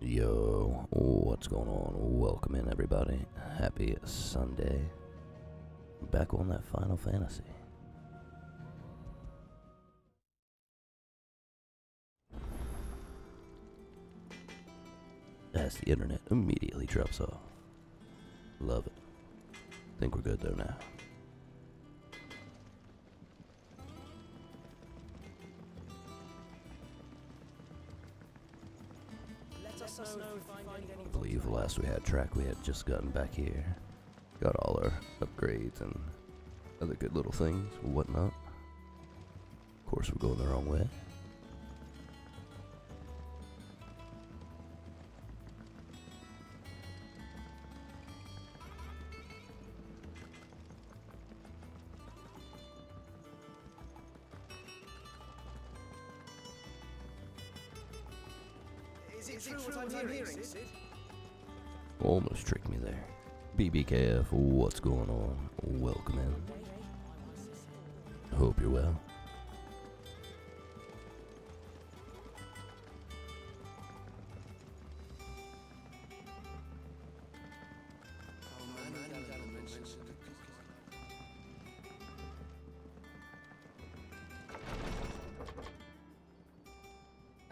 Yo, what's going on? Welcome in, everybody. Happy Sunday. Back on that Final Fantasy. As the internet immediately drops off. Love it. Think we're good though now. I believe the last we had track, we had just gotten back here. Got all our upgrades and other good little things, whatnot. Of course, we're going the wrong way. Is it true what I'm hearing, Sid? Almost tricked me there. BBKF, what's going on? Welcome in. Hope you're well.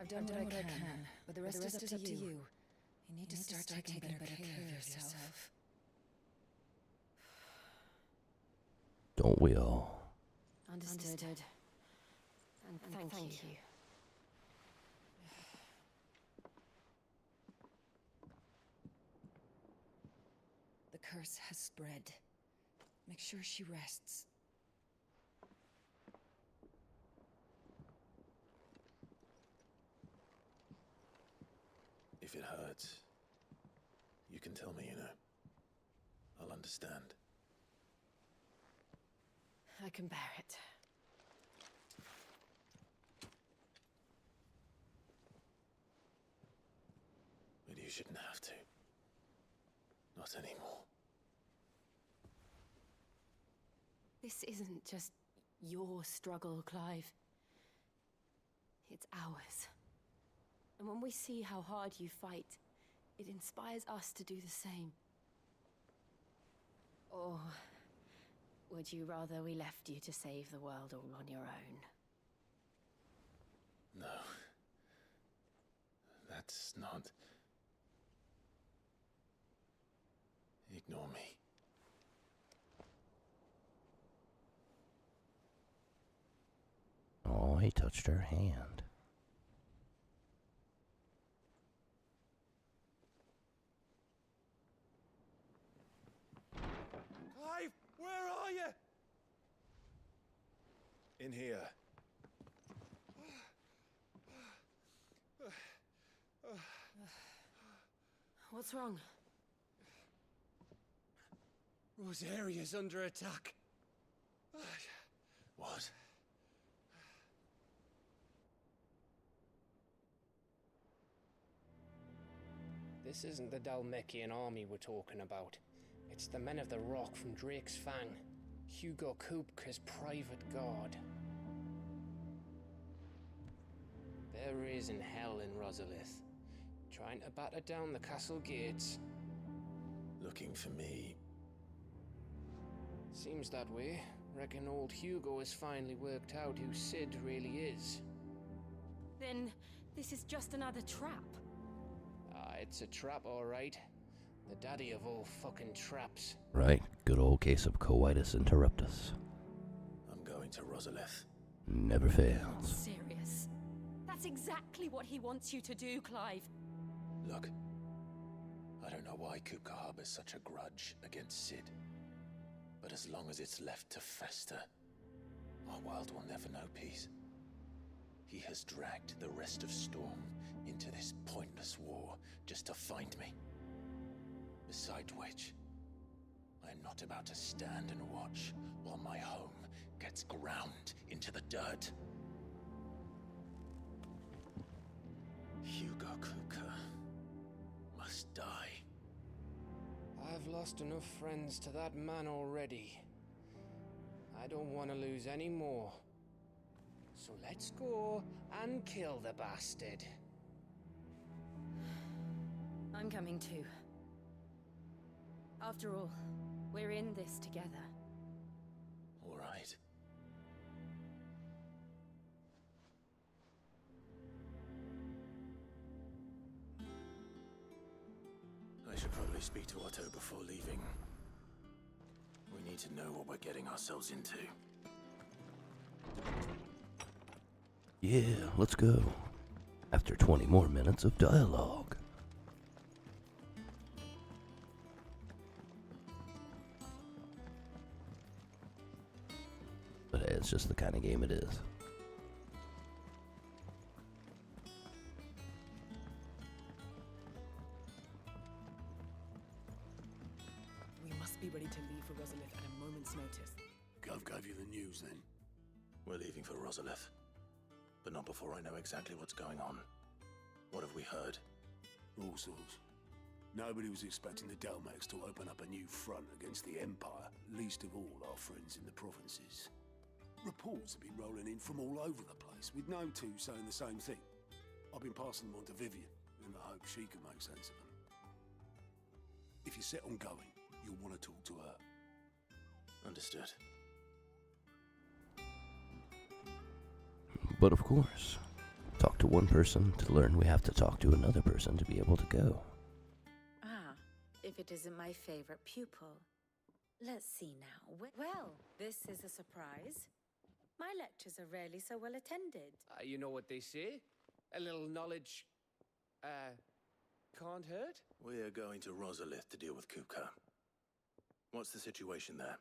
I've done what I can, but the rest is up to you. You need to start taking better care of yourself. Don't we all? Understood. And thank you. The curse has spread. Make sure she rests. If it hurts, you can tell me, you know. I'll understand. I can bear it. But you shouldn't have to. Not anymore. This isn't just your struggle, Clive. It's ours. And when we see how hard you fight, it inspires us to do the same. Or would you rather we left you to save the world all on your own? No. That's not... Ignore me. Oh, he touched her hand. Clive, where are you? In here. What's wrong? Rosaria's under attack. What? This isn't the Dalmekian army we're talking about. It's the men of the Rock from Drake's Fang. Hugo Kupka's private guard. There is in hell in Rosalith, trying to batter down the castle gates. Looking for me. Seems that way. Reckon old Hugo has finally worked out who Sid really is. Then this is just another trap. It's a trap, all right. The daddy of all fucking traps. Right, good old case of coitus interruptus. I'm going to Rosalith. Never fails. Serious. That's exactly what he wants you to do, Clive. Look. I don't know why Kupka harbors such a grudge against Sid. But as long as it's left to fester, our world will never know peace. He has dragged the rest of Storm into this pointless war just to find me. Besides which, I am not about to stand and watch while my home gets ground into the dirt. Hugo Kupka must die. I've lost enough friends to that man already. I don't want to lose any more. So let's go and kill the bastard. I'm coming too. After all, we're in this together. All right. I should probably speak to Otto before leaving. We need to know what we're getting ourselves into. Yeah, let's go. After 20 more minutes of dialogue. But hey, it's just the kind of game it is. We must be ready to leave for Rosalith at a moment's notice. Gov gave you the news then? We're leaving for Rosalith. But not before I know exactly what's going on. What have we heard? All sorts. Nobody was expecting the Dalmex to open up a new front against the Empire, least of all our friends in the provinces. Reports have been rolling in from all over the place, with no two saying the same thing. I've been passing them on to Vivian, in the hope she can make sense of them. If you're set on going, you'll want to talk to her. Understood. But of course, talk to one person to learn we have to talk to another person to be able to go. Ah, if it isn't my favorite pupil. Let's see now. Well, this is a surprise. My lectures are rarely so well attended. You know what they say? A little knowledge, can't hurt? We're going to Rosalith to deal with Kupka. What's the situation there?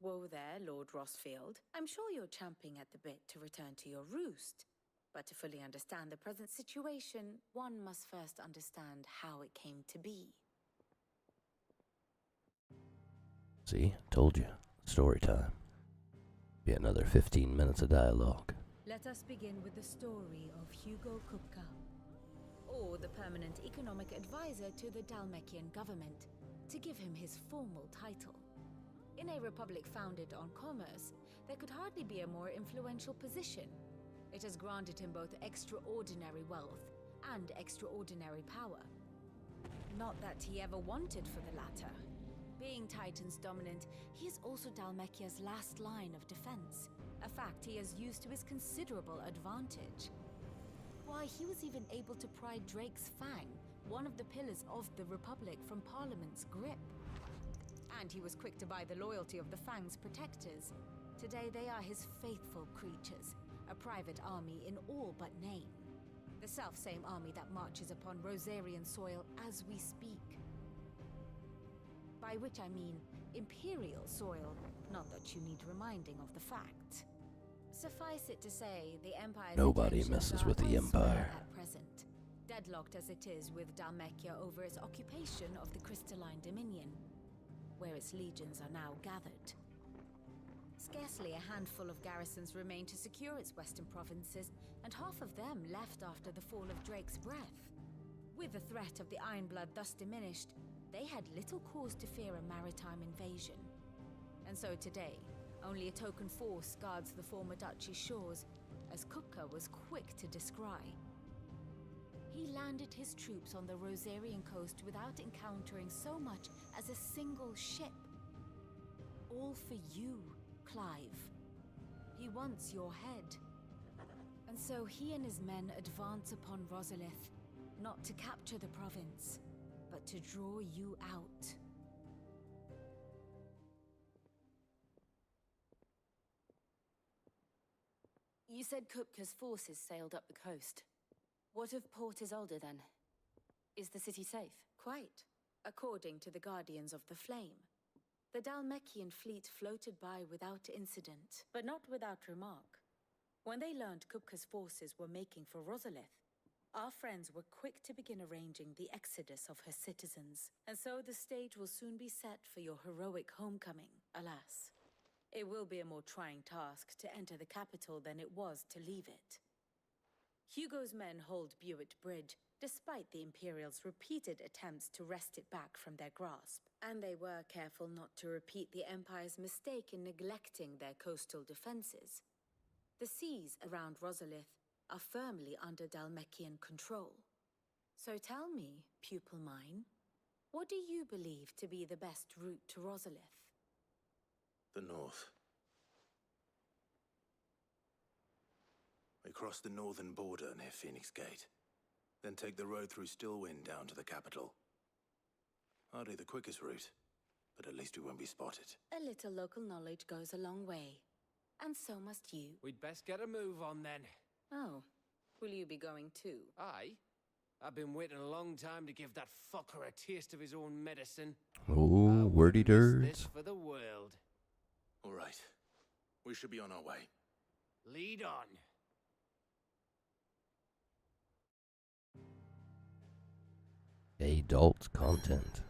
Whoa there, Lord Rossfield. I'm sure you're champing at the bit to return to your roost. But to fully understand the present situation, one must first understand how it came to be. See, told you. Story time. Be another 15 minutes of dialogue. Let us begin with the story of Hugo Kupka, or the permanent economic advisor to the Dalmekian government, to give him his formal title. In a republic founded on commerce, there could hardly be a more influential position. It has granted him both extraordinary wealth and extraordinary power. Not that he ever wanted for the latter. Being Titan's dominant, he is also Dalmekia's last line of defense, a fact he has used to his considerable advantage. Why, he was even able to pry Drake's Fang, one of the pillars of the Republic, from Parliament's grip. And he was quick to buy the loyalty of the Fang's protectors. Today they are his faithful creatures, a private army in all but name. The self-same army that marches upon Rosarian soil as we speak. By which I mean Imperial soil, not that you need reminding of the fact. Suffice it to say, the Empire's Nobody intentions messes are with the elsewhere Empire. at present, deadlocked as it is with Dalmekia over its occupation of the Crystalline Dominion, where its legions are now gathered. Scarcely a handful of garrisons remain to secure its western provinces, and half of them left after the fall of Drake's breath. With the threat of the Ironblood thus diminished, they had little cause to fear a maritime invasion. And so today, only a token force guards the former duchy's shores, as Kupka was quick to descry. He landed his troops on the Rosarian coast without encountering so much as a single ship. All for you, Clive. He wants your head. And so he and his men advance upon Rosalith, not to capture the province, but to draw you out. You said Kupka's forces sailed up the coast. What of Port Isolde then? Is the city safe? Quite, according to the Guardians of the Flame. The Dalmekian fleet floated by without incident, but not without remark. When they learned Kupka's forces were making for Rosalith, our friends were quick to begin arranging the exodus of her citizens, and so the stage will soon be set for your heroic homecoming, alas. It will be a more trying task to enter the capital than it was to leave it. Hugo's men hold Buet Bridge, despite the Imperials' repeated attempts to wrest it back from their grasp, and they were careful not to repeat the Empire's mistake in neglecting their coastal defenses. The seas around Rosalith are firmly under Dalmekian control. So tell me, pupil mine, what do you believe to be the best route to Rosalith? The north. We cross the northern border near Phoenix Gate, then take the road through Stillwind down to the capital. Hardly the quickest route, but at least we won't be spotted. A little local knowledge goes a long way. And so must you. We'd best get a move on then. Oh, will you be going too? Aye. I've been waiting a long time to give that fucker a taste of his own medicine. Oh, wordy Miss this dirds. for the world. All right. We should be on our way. Lead on. Adult content.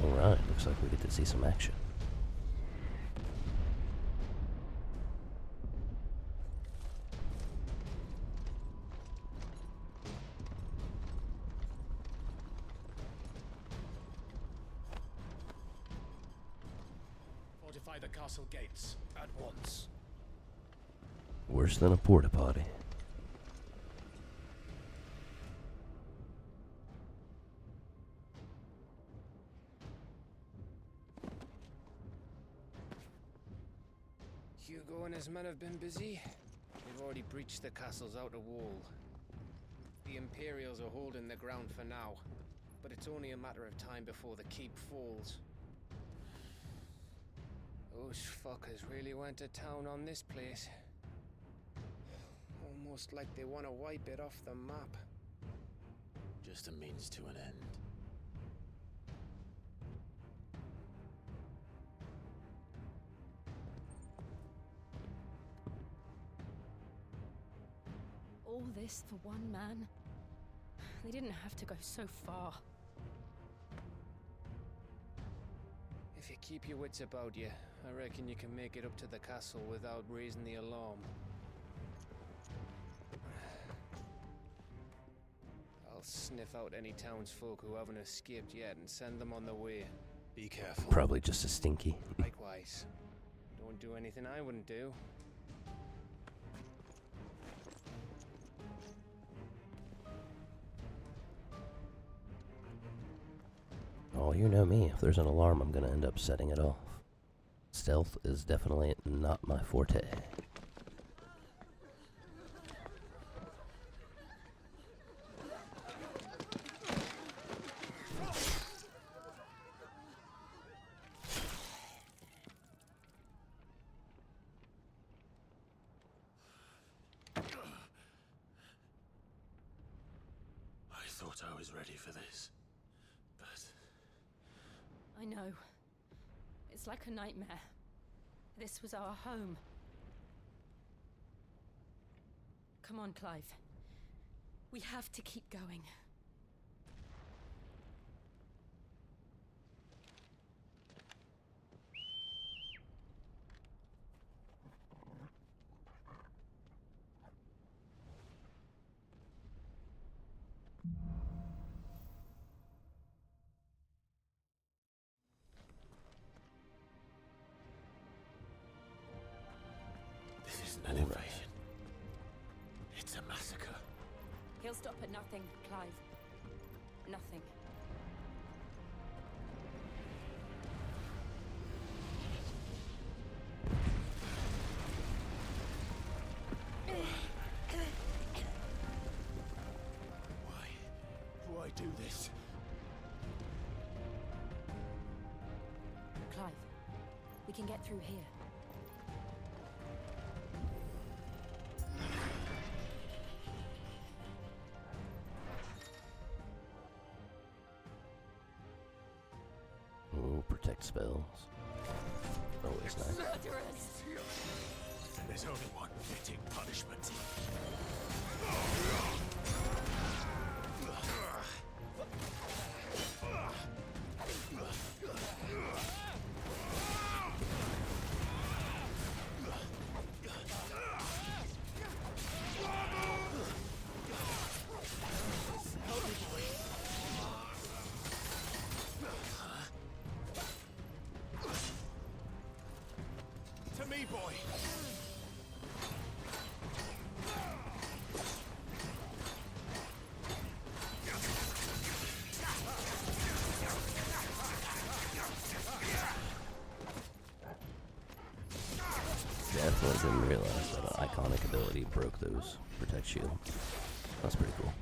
Alright, looks like we get to see some action. Fortify the castle gates at once. Worse than a porta potty. Hugo and his men have been busy. They've already breached the castle's outer wall. The Imperials are holding the ground for now, but it's only a matter of time before the keep falls. Those fuckers really went to town on this place. Almost like they want to wipe it off the map. Just a means to an end. All this for one man? They didn't have to go so far. If you keep your wits about you, I reckon you can make it up to the castle without raising the alarm. I'll sniff out any townsfolk who haven't escaped yet and send them on their way. Be careful. Probably just as stinky. Likewise. Don't do anything I wouldn't do. Oh, you know me. If there's an alarm, I'm gonna end up setting it off. Stealth is definitely not my forte. I thought I was ready for this, but I know. It's like a nightmare. This was our home. Come on, Clive. We have to keep going. this isn't an invasion. It's a massacre. He'll stop at nothing, Clive. Nothing. Why do this? Clive, we can get through here. Ooh, protect spells. Always nice. Murderers! There's only one fitting punishment. boy. Definitely didn't realize that an iconic ability broke those protect shield. That's pretty cool.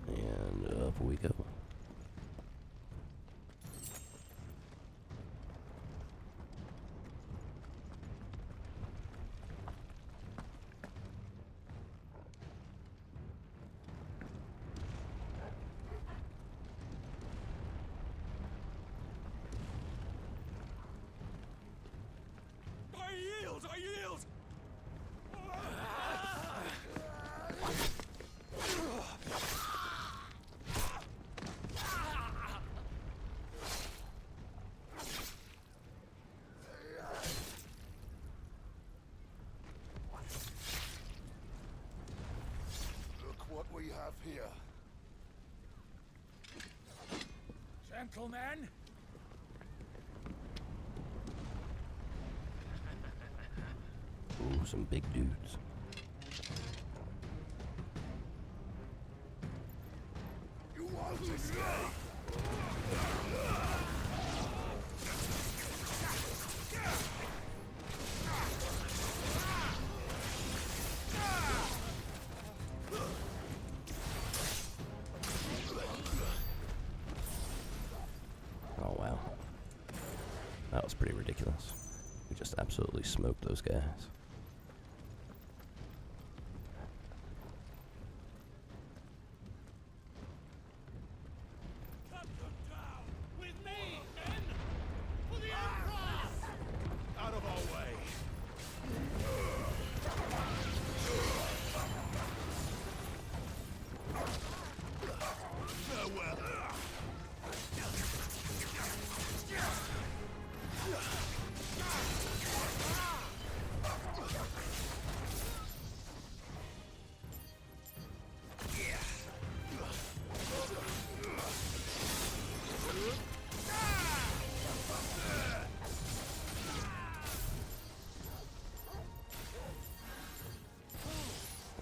And up we go. I yield! Look what we have here. Gentlemen! Ooh, some big dudes. You won't escape! Oh wow. That was pretty ridiculous. We just absolutely smoked those guys. Cut them down! With me, men! For the Emperor! Out of our way! Farewell!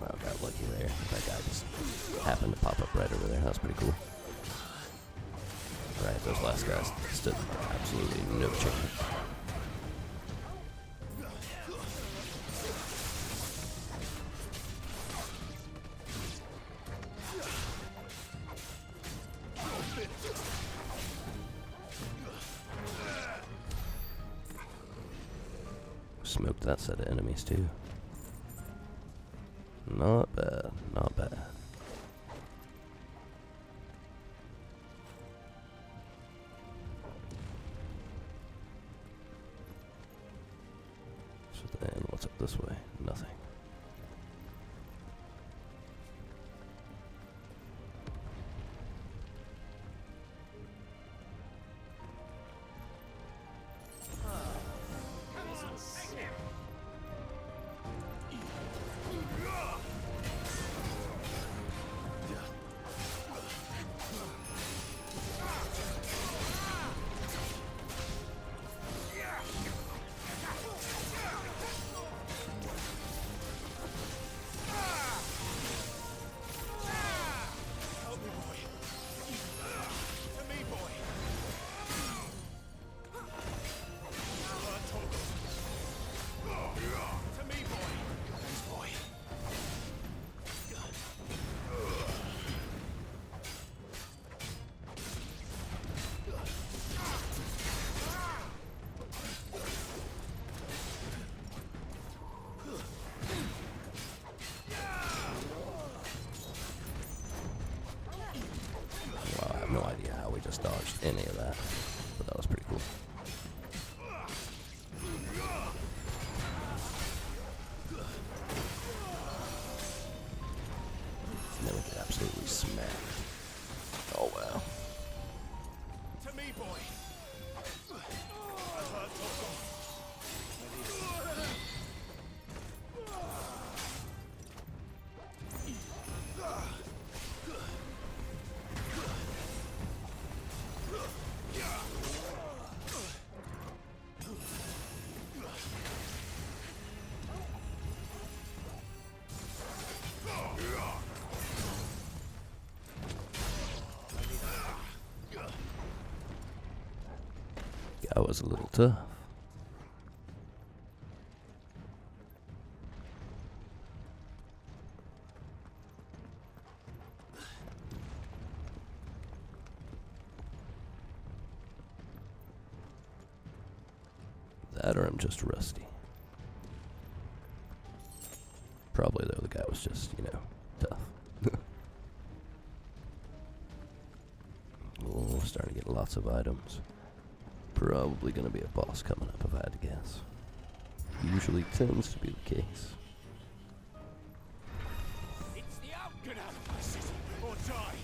Wow, got lucky there. That guy just happened to pop up right over there. That's pretty cool. Alright, those last guys stood absolutely no chance. Smoked that set of enemies too. Not bad, not bad. So then, what's up this way? Nothing. No idea how we just dodged any of that, but that was pretty cool. And then we get absolutely smacked. Oh wow. To me, boy! That was a little tough. That or I'm just rusty. Probably though, the guy was just, you know, tough. Oh, we're starting to get lots of items. Probably gonna be a boss coming up if I had to guess. Usually tends to be the case. It's the out. Get out of my city or die.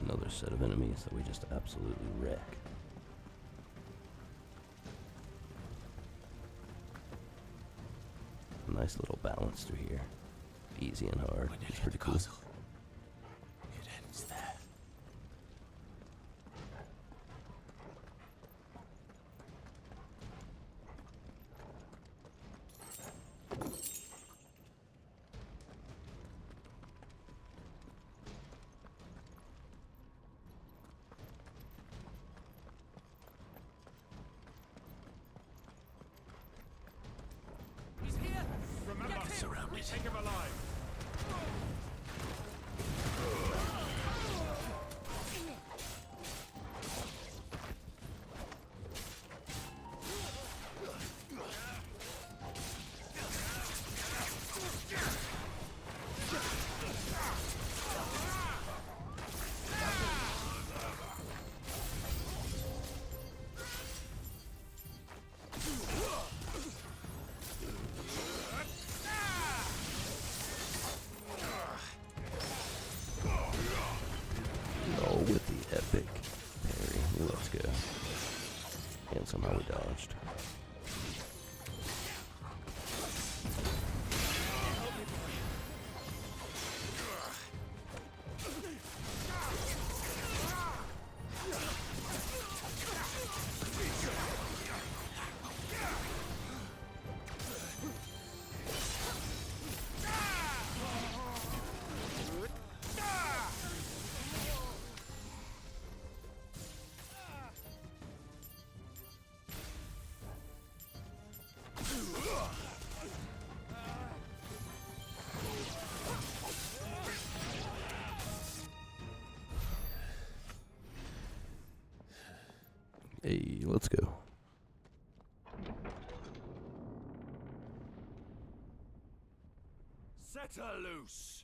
Another set of enemies that we just absolutely wreck. Nice little balance through here. Easy and hard. It's pretty cool. It ends there. Remember, Surrounded. take him alive. Oh, with the epic parry. Let's go. And somehow we dodged. Hey, let's go. Set her loose.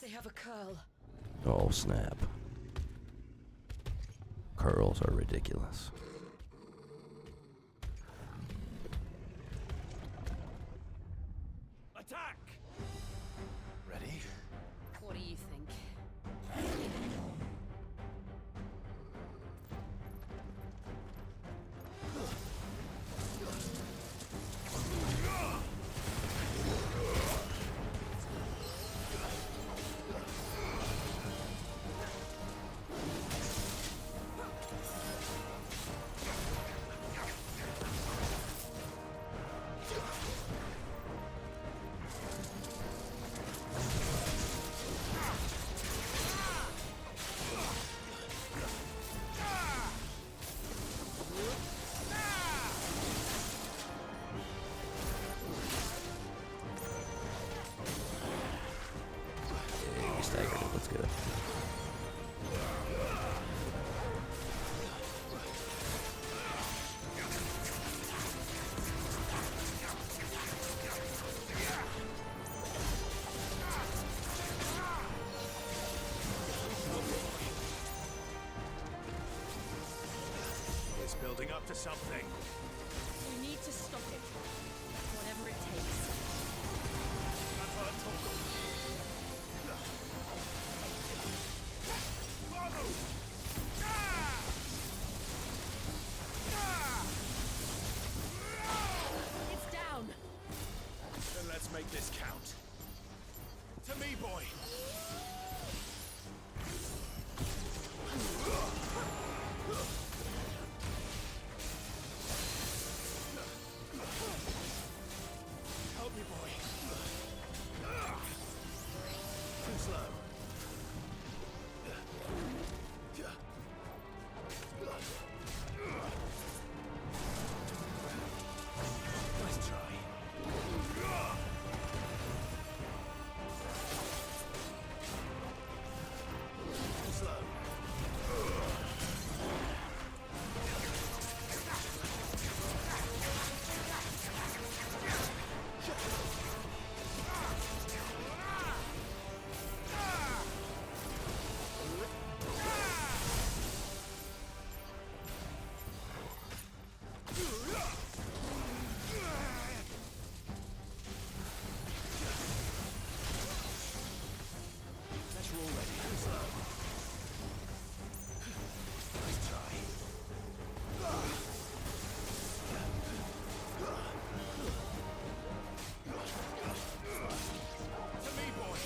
They have a curl. Oh, snap. Curls are ridiculous. Attack! Ready? What do you think? Hey, we staggered it. Let's go. building up to something. We need to stop it. Whatever it takes. I've heard talk of... Follow! It's down. Then let's make this count. To me, boy! Help me, boy. Too slow. Nice try. Too slow. Natural ready. Too slow. Nice try. To me, boy.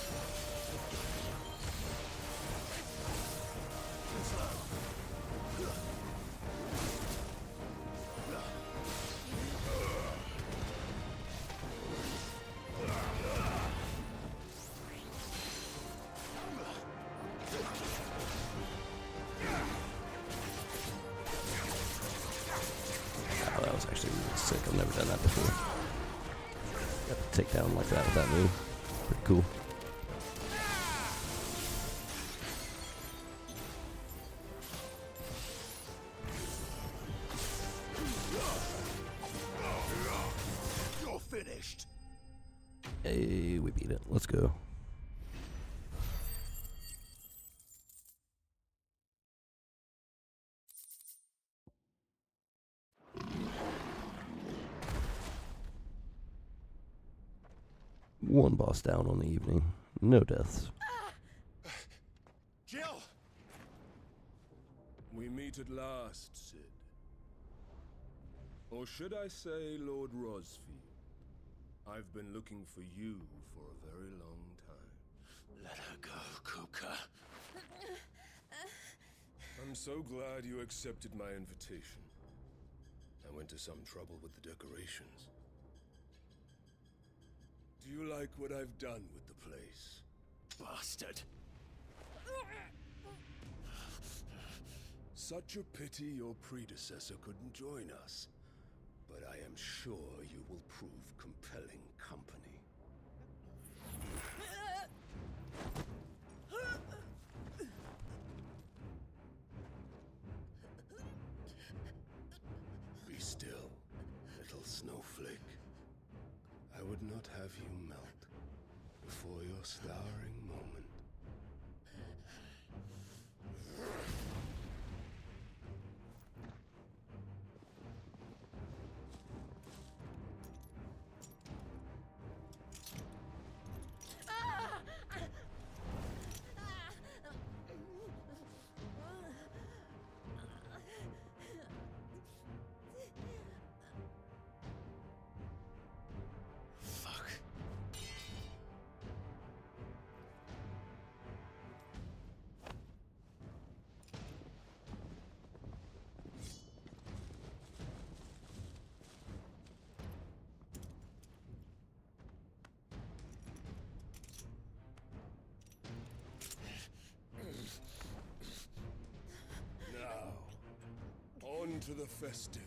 Too slow. Oh, that was actually really sick. I've never done that before. Got to take down like that with that move. Pretty cool. You're finished. Hey, we beat it. Let's go. One boss down on the evening. No deaths. Jill! We meet at last, Sid. Or should I say, Lord Rosfield? I've been looking for you for a very long time. Let her go, Kuka. I'm so glad you accepted my invitation. I went to some trouble with the decorations. Do you like what I've done with the place? Bastard. Such a pity your predecessor couldn't join us. But I am sure you will prove compelling company. Be still, little snowflake. I would not have you melt before your starring moment. Fuck. Now, on to the festivities.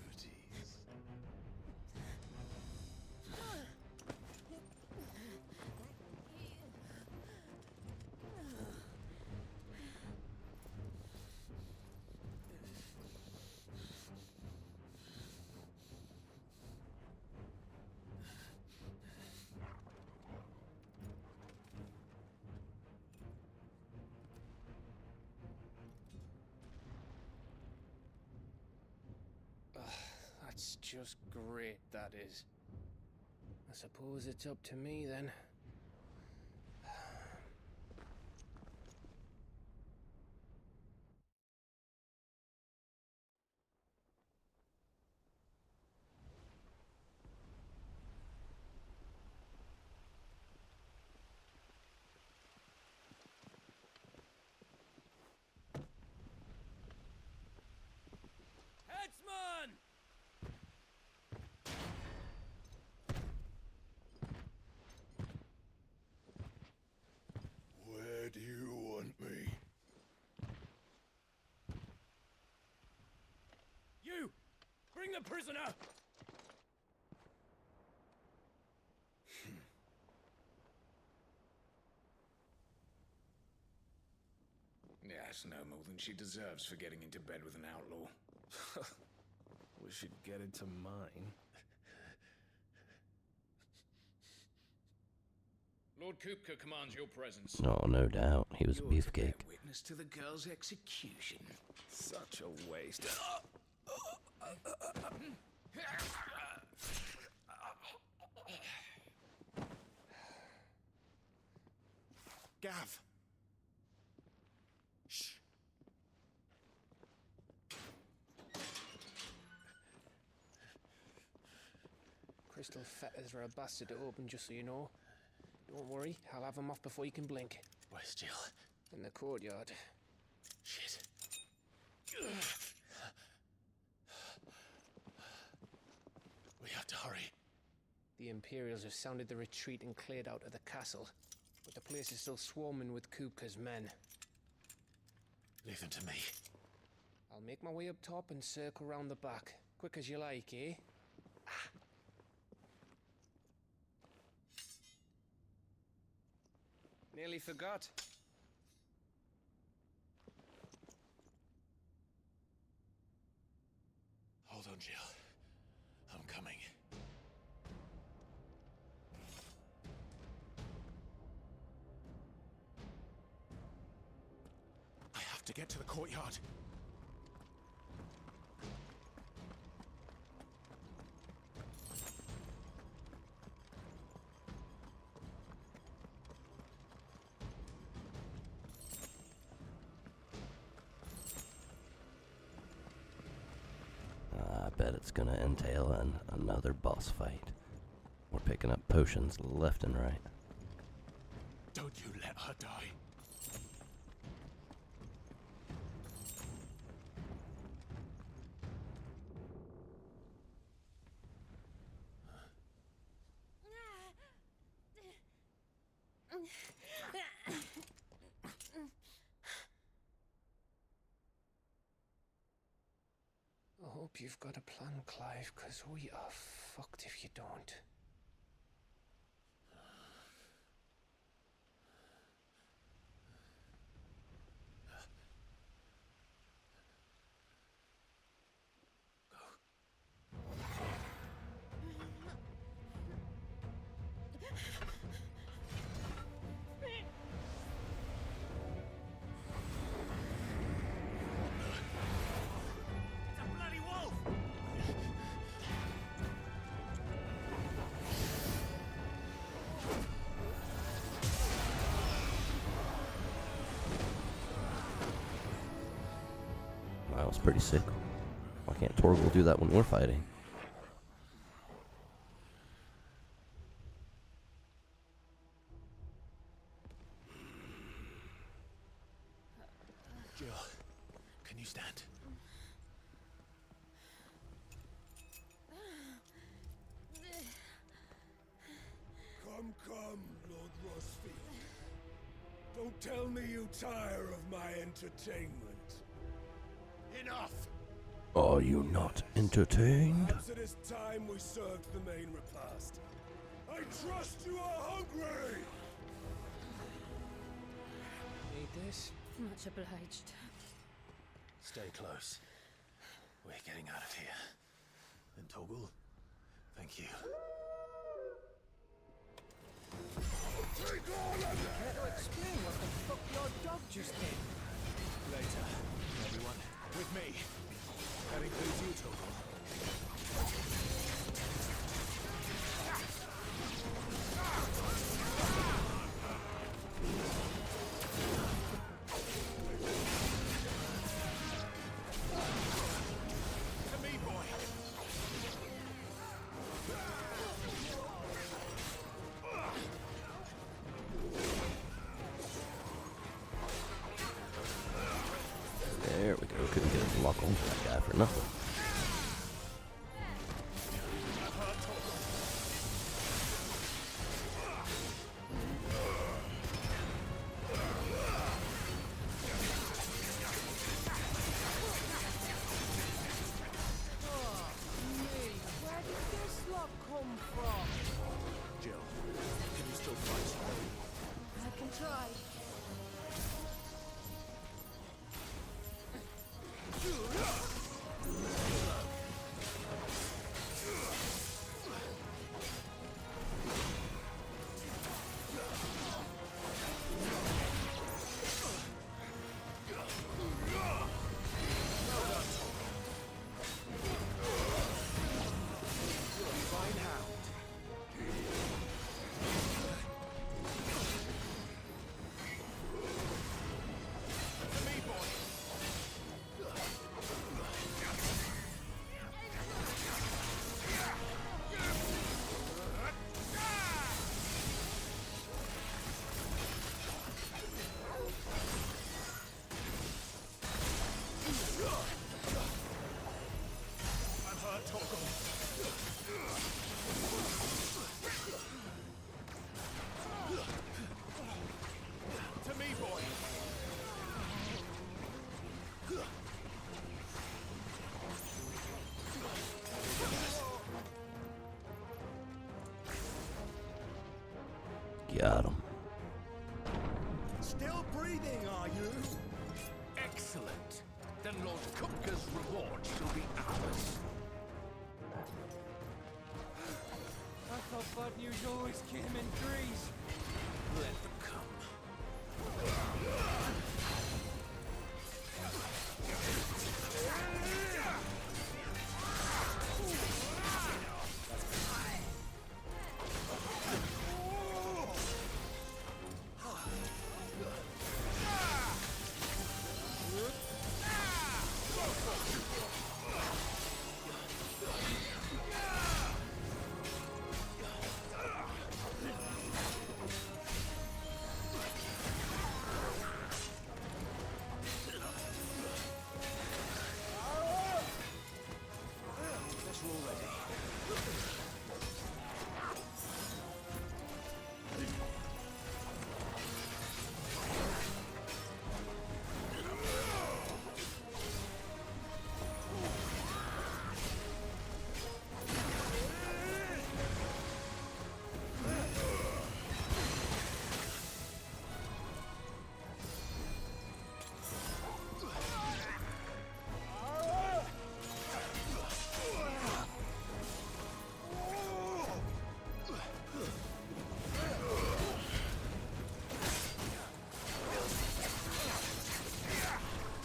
That's just great, that is. I suppose it's up to me then. Headsman! Where do you want me? You! Bring the prisoner! Yes, no more than she deserves for getting into bed with an outlaw. We should get into mine. Lord Kupka commands your presence. Oh, no doubt. He was a You're to bear beefcake. witness to the girl's execution. Such a waste. Gav! Shh. Crystal fetters are a bastard to open, just so you know. Don't worry, I'll have them off before you can blink. Where's Jill? In the courtyard. Shit. We have to hurry. The Imperials have sounded the retreat and cleared out of the castle, but the place is still swarming with Kupka's men. Leave them to me. I'll make my way up top and circle round the back. Quick as you like, eh? Nearly forgot. Hold on, Jill. I'm coming. I have to get to the courtyard. I bet it's gonna entail another boss fight. We're picking up potions left and right. Don't you let her die. I hope you've got a plan, Clive, because we are fucked if you don't. That was pretty sick. Why can't Torgal do that when we're fighting? Jill, can you stand? Come, Lord Rosfield. Don't tell me you tire of my entertainment. Enough! Are you not entertained? Perhaps it is time we served the main repast. I trust you are hungry! Need this? Much obliged. Stay close. We're getting out of here. And Torgal, thank you. Take all of it! Care to explain what the fuck your dog just did? Later, everyone. With me. That includes you, Torgal. There we go. Couldn't get a lock onto that guy for nothing. Where did this lot come from? Jill, can you still fight? I can try. Got him. Still breathing, are you? Excellent. Then Lord Kupka's reward shall be ours. I thought bad news always came in threes. Let them come.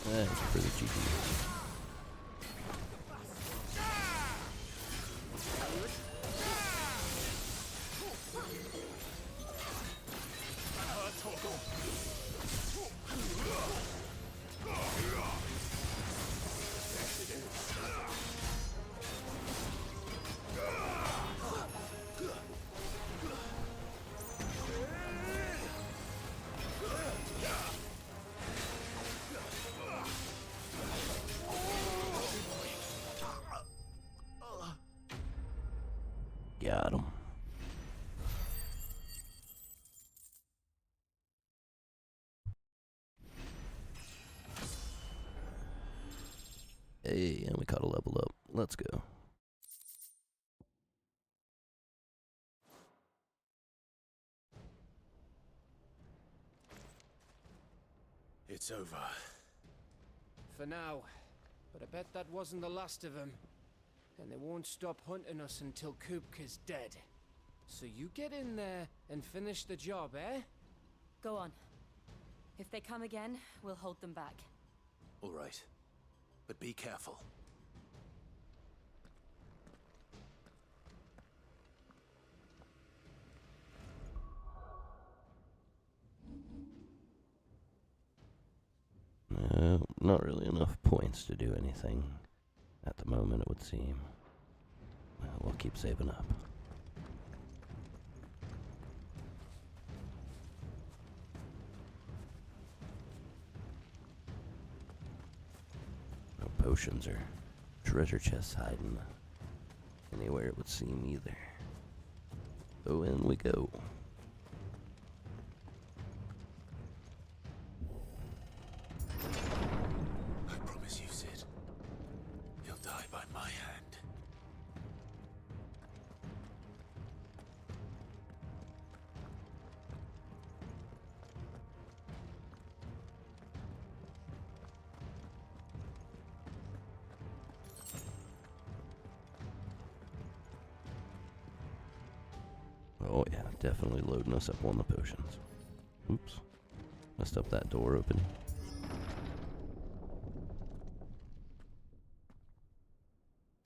Thanks for the GPs. Got him. Hey, and we caught a level up. Let's go. It's over. For now. But I bet that wasn't the last of them. And they won't stop hunting us until Kupka's dead. So you get in there and finish the job, eh? Go on. If they come again, we'll hold them back. All right. But be careful. not really enough points to do anything at the moment, it would seem. Well, we'll keep saving up. No potions or treasure chests hiding anywhere, it would seem, either. So in we go. I promise you, Sid. You'll die by my hand. Oh yeah, definitely loading us up on the potions. Oops. Messed up that door opening.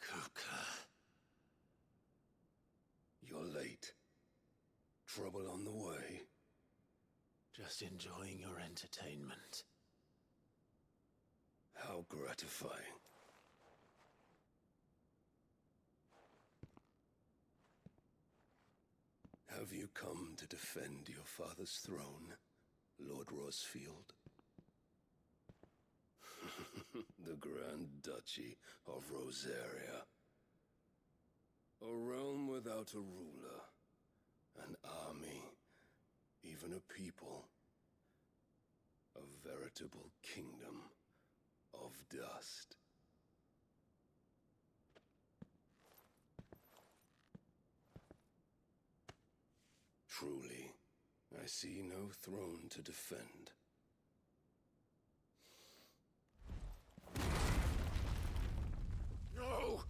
Kupka. You're late. Trouble on the way. Just enjoying your entertainment. How gratifying. Have you come to defend your father's throne, Lord Rosfield? The Grand Duchy of Rosaria. A realm without a ruler, an army, even a people. A veritable kingdom of dust. Truly, I see no throne to defend. No!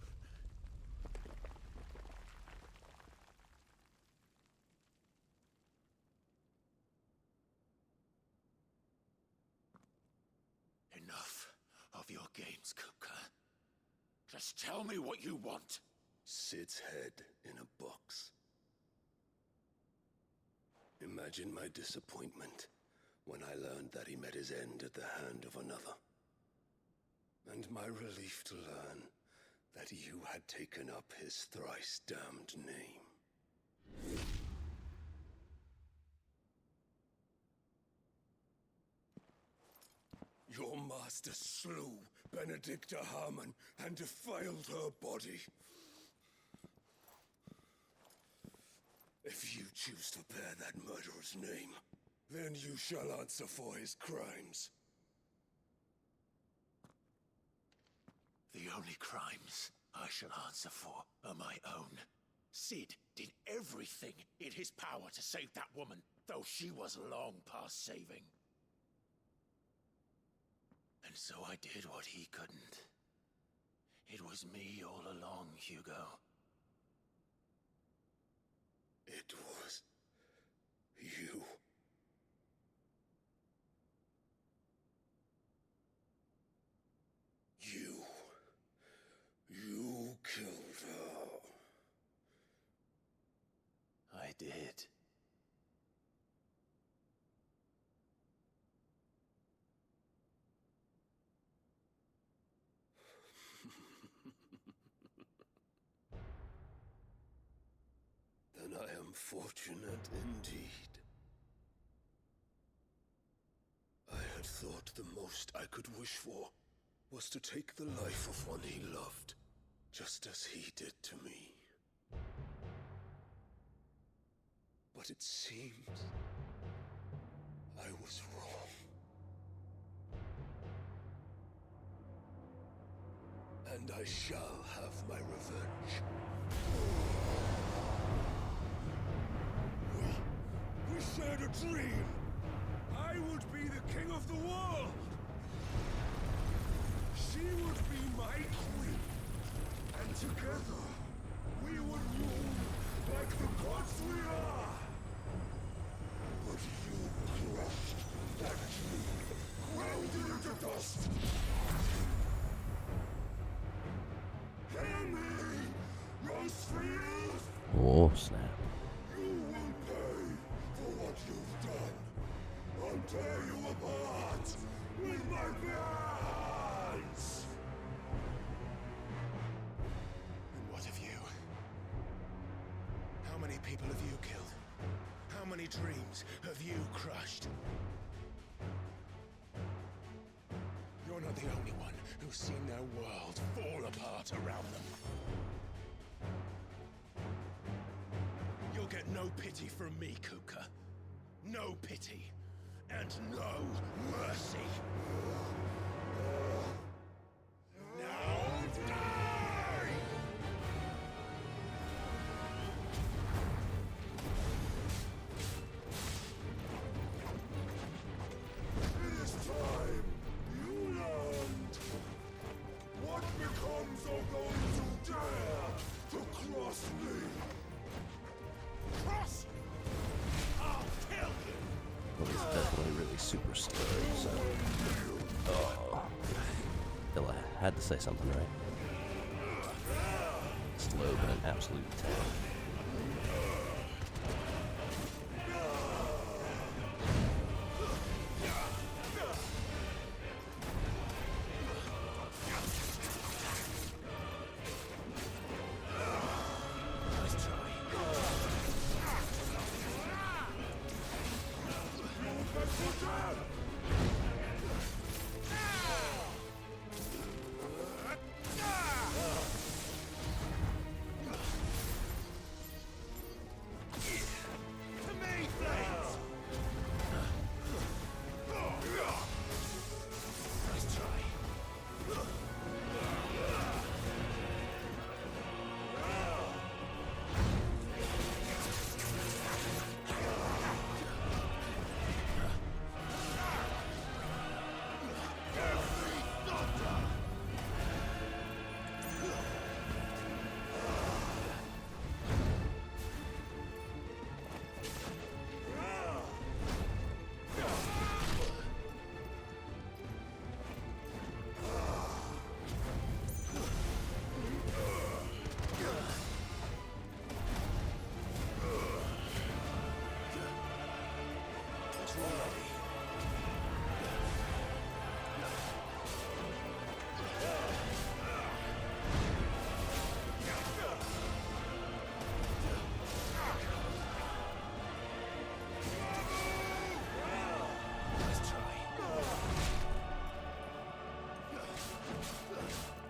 Enough of your games, Kupka. Just tell me what you want. Sid's head in a box. Imagine my disappointment when I learned that he met his end at the hand of another. And my relief to learn that you had taken up his thrice damned name. Your master slew Benedicta Harmon and defiled her body. If you choose to bear that murderer's name, then you shall answer for his crimes. The only crimes I shall answer for are my own. Sid did everything in his power to save that woman, though she was long past saving. And so I did what he couldn't. It was me all along, Hugo. It was you. You killed her. I did. Then I am fortunate indeed. I had thought the most I could wish for was to take the life of one he loved, just as he did to me. But it seems I was wrong. And I shall have my revenge. We shared a dream. I would be the king of the world. She would be my queen. And together, we would rule like the gods we are. But you crushed that dream, ground it into dust. Hear me, Rosefield! Oh, snap. You will pay for what you've done. I'll tear you apart, With my bare hands! And what of you? How many people have you killed? How many dreams have you crushed? You're not the only one who's seen their world fall apart around them. You'll get no pity from me, Kupka. No pity. And no mercy. Now die! It is time you learned what becomes of those who dare to cross me. Cross! I'll kill you! Well, he's definitely really super slow, so... Oh. Still, I had to say something, right? Slow, but an absolute tank.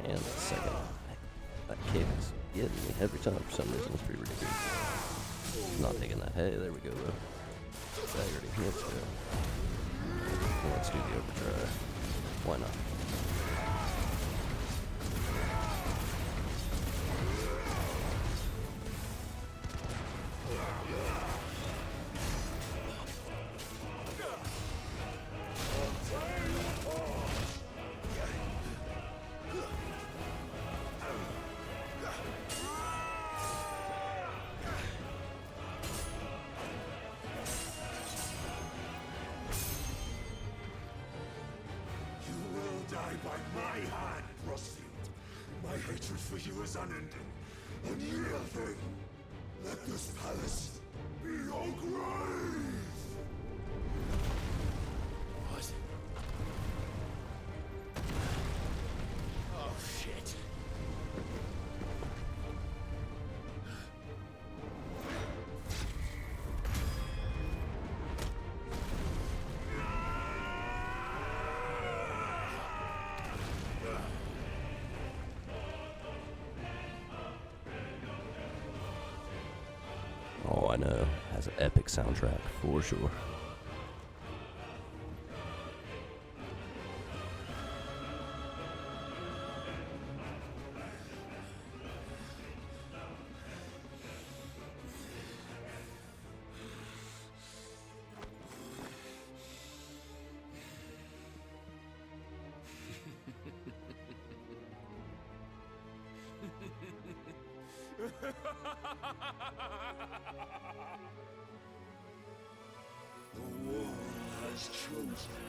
And the second, that kick is getting me every time for some reason. It's pretty ridiculous. Not taking that. Hey, there we go, though. Staggered him. Let's go. Well, let's do the overdrive. Why not? By my hand, Frostfield. My hatred for you is unending. Unyielding. Let this palace be your grave! What? Oh, shit. Oh, I know. Has an epic soundtrack, for sure. The war has chosen.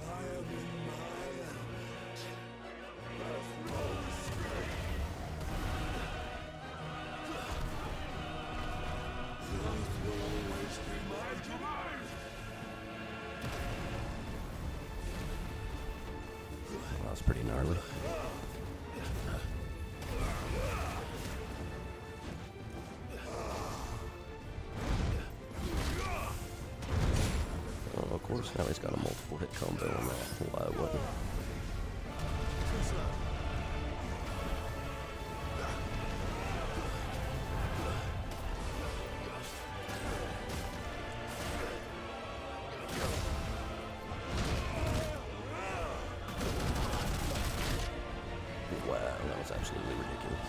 I am in my element. There's no escape. Truth will always be my demise. pretty gnarly. Oh, of course, now he's got a multiple hit combo on that live weapon. Wow, that was absolutely ridiculous.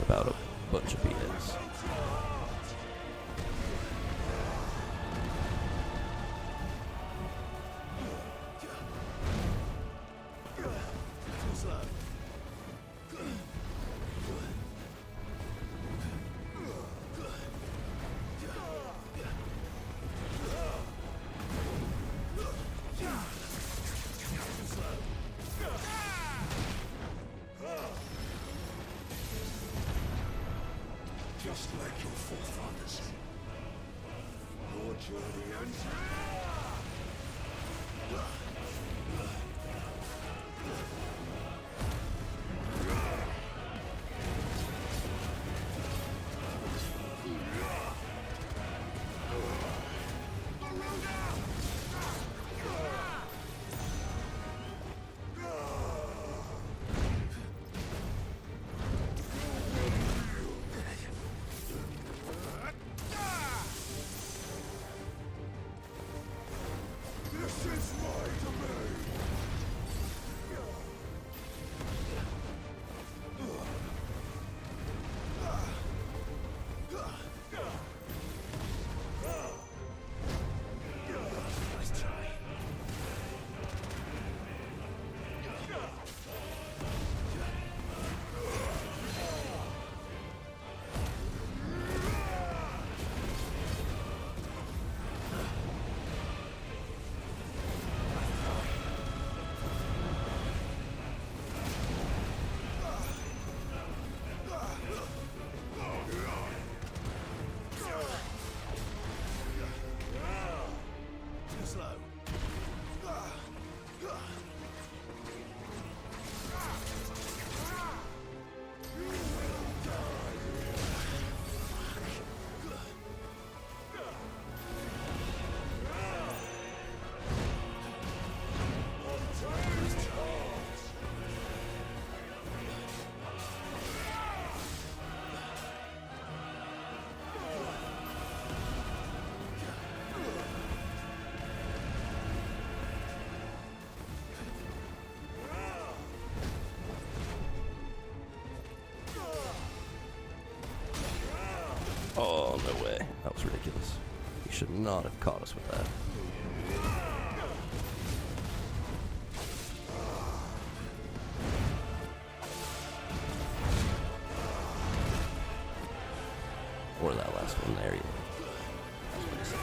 About a bunch of BS. Just like your forefathers. Your journey ends. This is my domain. Oh, no way. That was ridiculous. You should not have caught us with that. Or that last one there. That's what I said.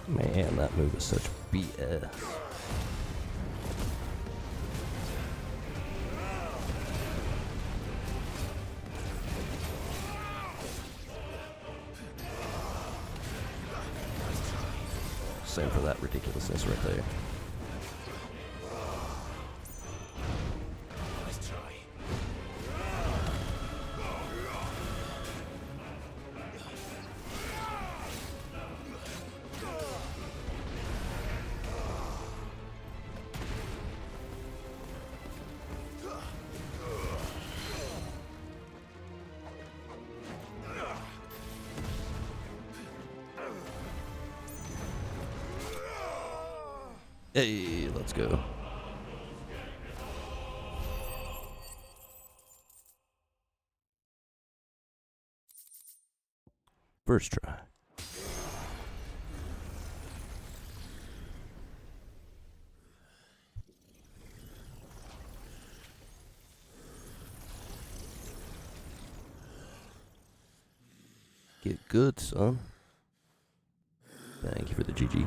Man, that move is such BS. Same for that ridiculousness right there. Hey, let's go. First try. Get good, son. Thank you for the GGs.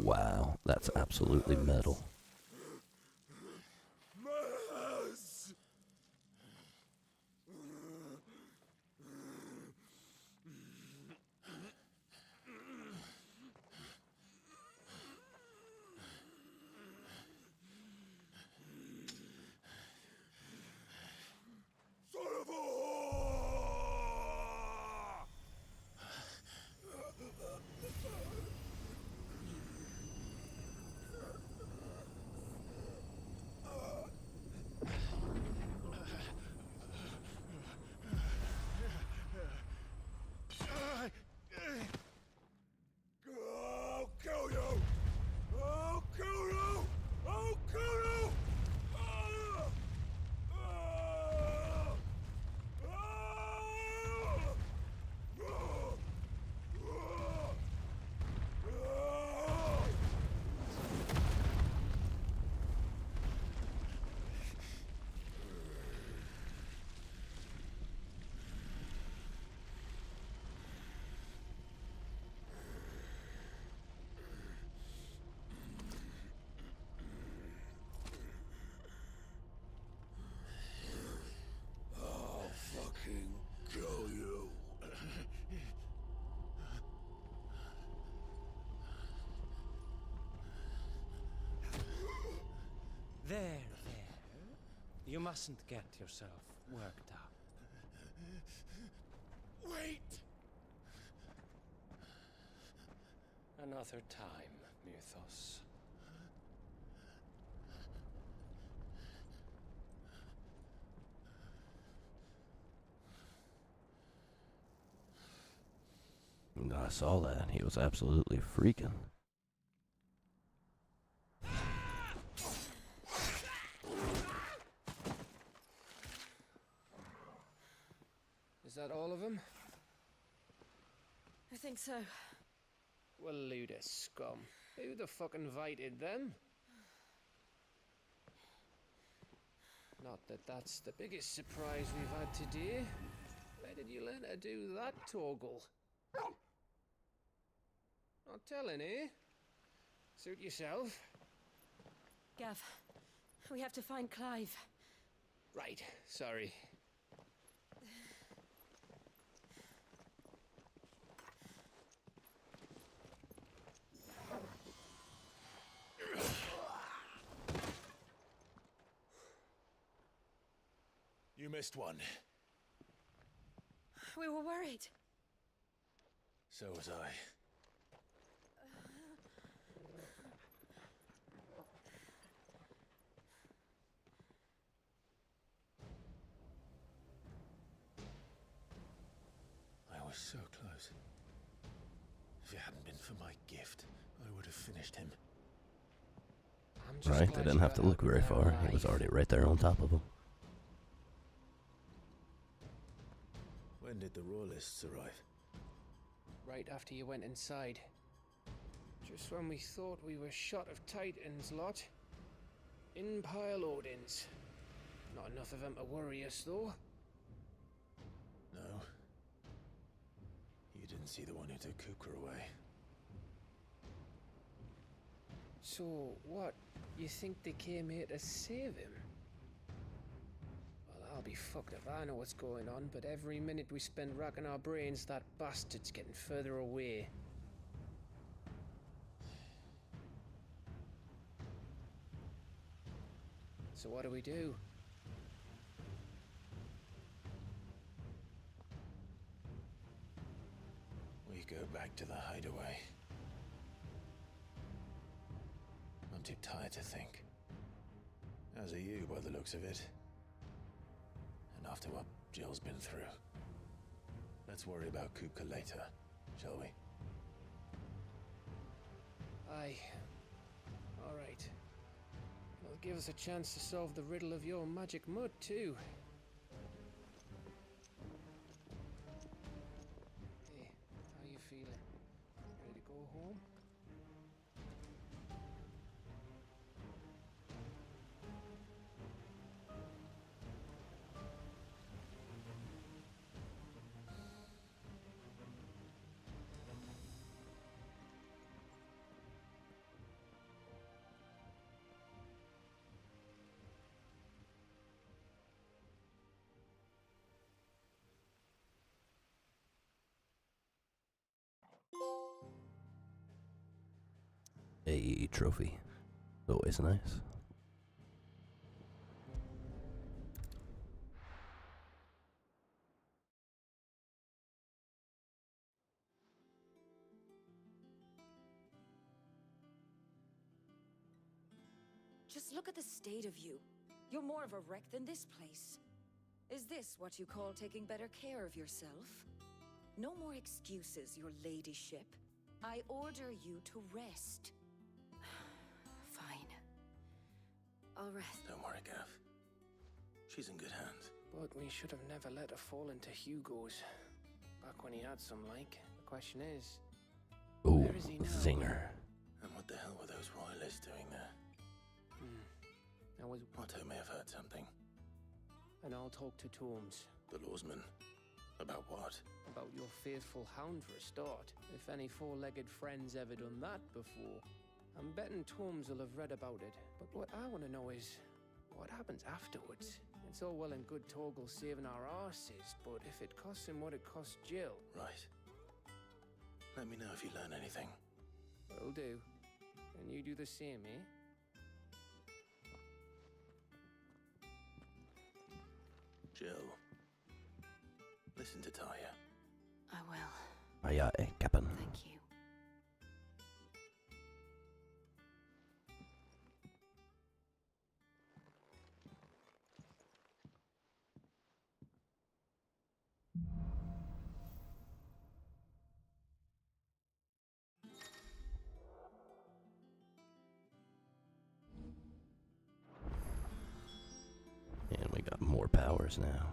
Wow, that's absolutely metal. There. You mustn't get yourself worked up. Wait! Another time, Mythos. I saw that. He was absolutely freaking. Is that all of them? I think so. Well, load of scum. Who the fuck invited them? Not that that's the biggest surprise we've had today. Where did you learn to do that, Torgal? Not telling, eh? Suit yourself. Gav, we have to find Clive. Right, sorry. You missed one. We were worried. So was I. I was so close. If it hadn't been for my gift, I would have finished him. Right, they didn't have to look very far. He was already right there on top of them. When did the Royalists arrive? Right after you went inside. Just when we thought we were shot of Titans, lot. In-pile Odins. Not enough of them to worry us, though. No. You didn't see the one who took Kupka away. So, what? You think they came here to save him? Well, I'll be fucked if I know what's going on, but every minute we spend racking our brains, that bastard's getting further away. So what do we do? We go back to the hideaway. I'm too tired to think. As are you, by the looks of it. And after what Jill's been through. Let's worry about Kupka later, shall we? Aye. All right. It'll give us a chance to solve the riddle of your magic mud, too. Hey, how you feeling? Ready to go home? A trophy. Always nice. Just look at the state of you. You're more of a wreck than this place. Is this what you call taking better care of yourself? No more excuses, your ladyship. I order you to rest. Fine. I'll rest. Don't worry, Gav. She's in good hands. But we should have never let her fall into Hugo's. Back when he had some like. The question is, Ooh, where is he now? zinger. And what the hell were those Royalists doing there? I was... Otto may have heard something. And I'll talk to Torms. The lawsman. About what? About your faithful hound for a start. If any four-legged friend's ever done that before. I'm betting Torms will have read about it. But what I want to know is, what happens afterwards? It's all well and good Torgal saving our arses, but if it costs him what it cost Jill... Right. Let me know if you learn anything. Will do. And you do the same, eh? Jill. Listen to Talia. I will. Aye, aye, Captain. Thank you. powers now.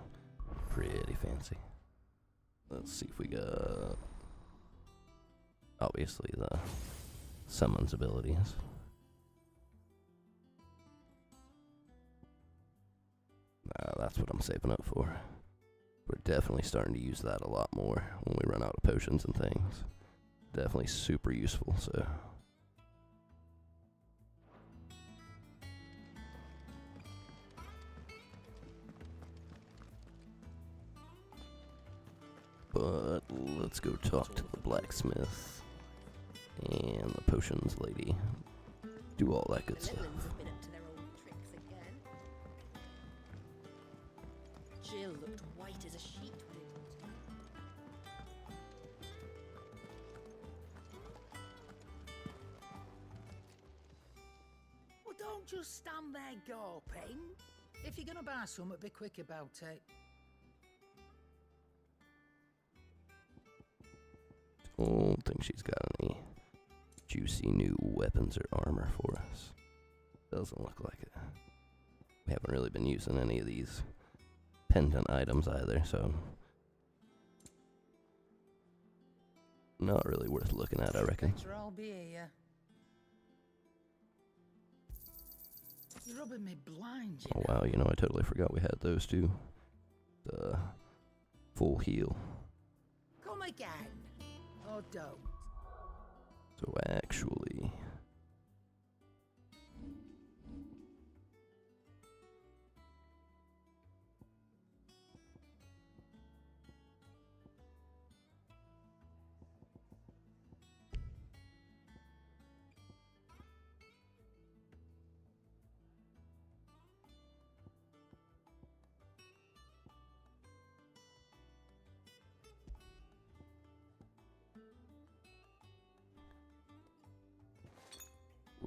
Pretty fancy. Let's see if we got... obviously the summons abilities. That's what I'm saving up for. We're definitely starting to use that a lot more when we run out of potions and things. Definitely super useful, so... But let's go talk to the blacksmith and the potions lady. Do all that good stuff. Jill looked white as a sheet. Well, don't just stand there gawping. If you're gonna buy something, be quick about it. Don't think she's got any juicy new weapons or armor for us. Doesn't look like it. We haven't really been using any of these pendant items either, so not really worth looking at, I reckon. Better I'll be here. You're rubbing me blind, you Oh know. wow, you know, I totally forgot we had those too. The full heal. Come again. Or don't. So actually...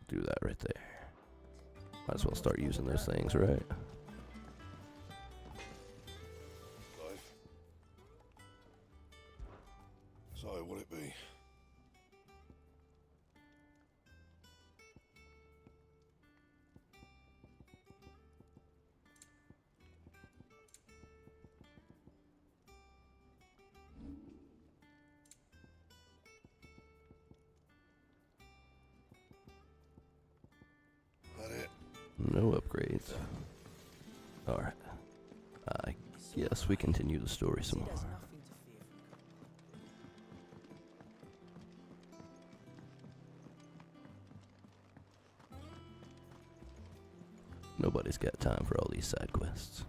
do that right there. Might as well start using those things, right? So, what it be? No upgrades. Alright. I guess we continue the story some more. Nobody's got time for all these side quests.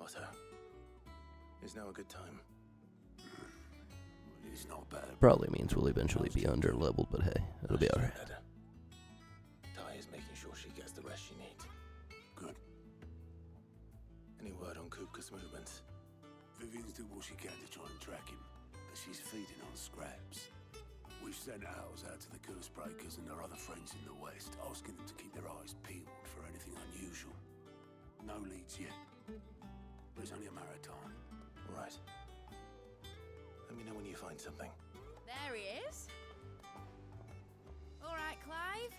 Otto, is now a good time? It's not bad. Probably means we'll eventually be under leveled, but hey, it'll be alright. Ty is making sure she gets the rest she needs. Good. Any word on Kupka's movements? Vivian's doing what she can to try and track him, but she's feeding on scraps. We've sent ours out to the curse breakers and their other friends in the west, asking them to keep their eyes peeled for anything unusual. No leads yet, but it's only a matter of time. Right. Let me know when you find something. There he is. All right, Clive.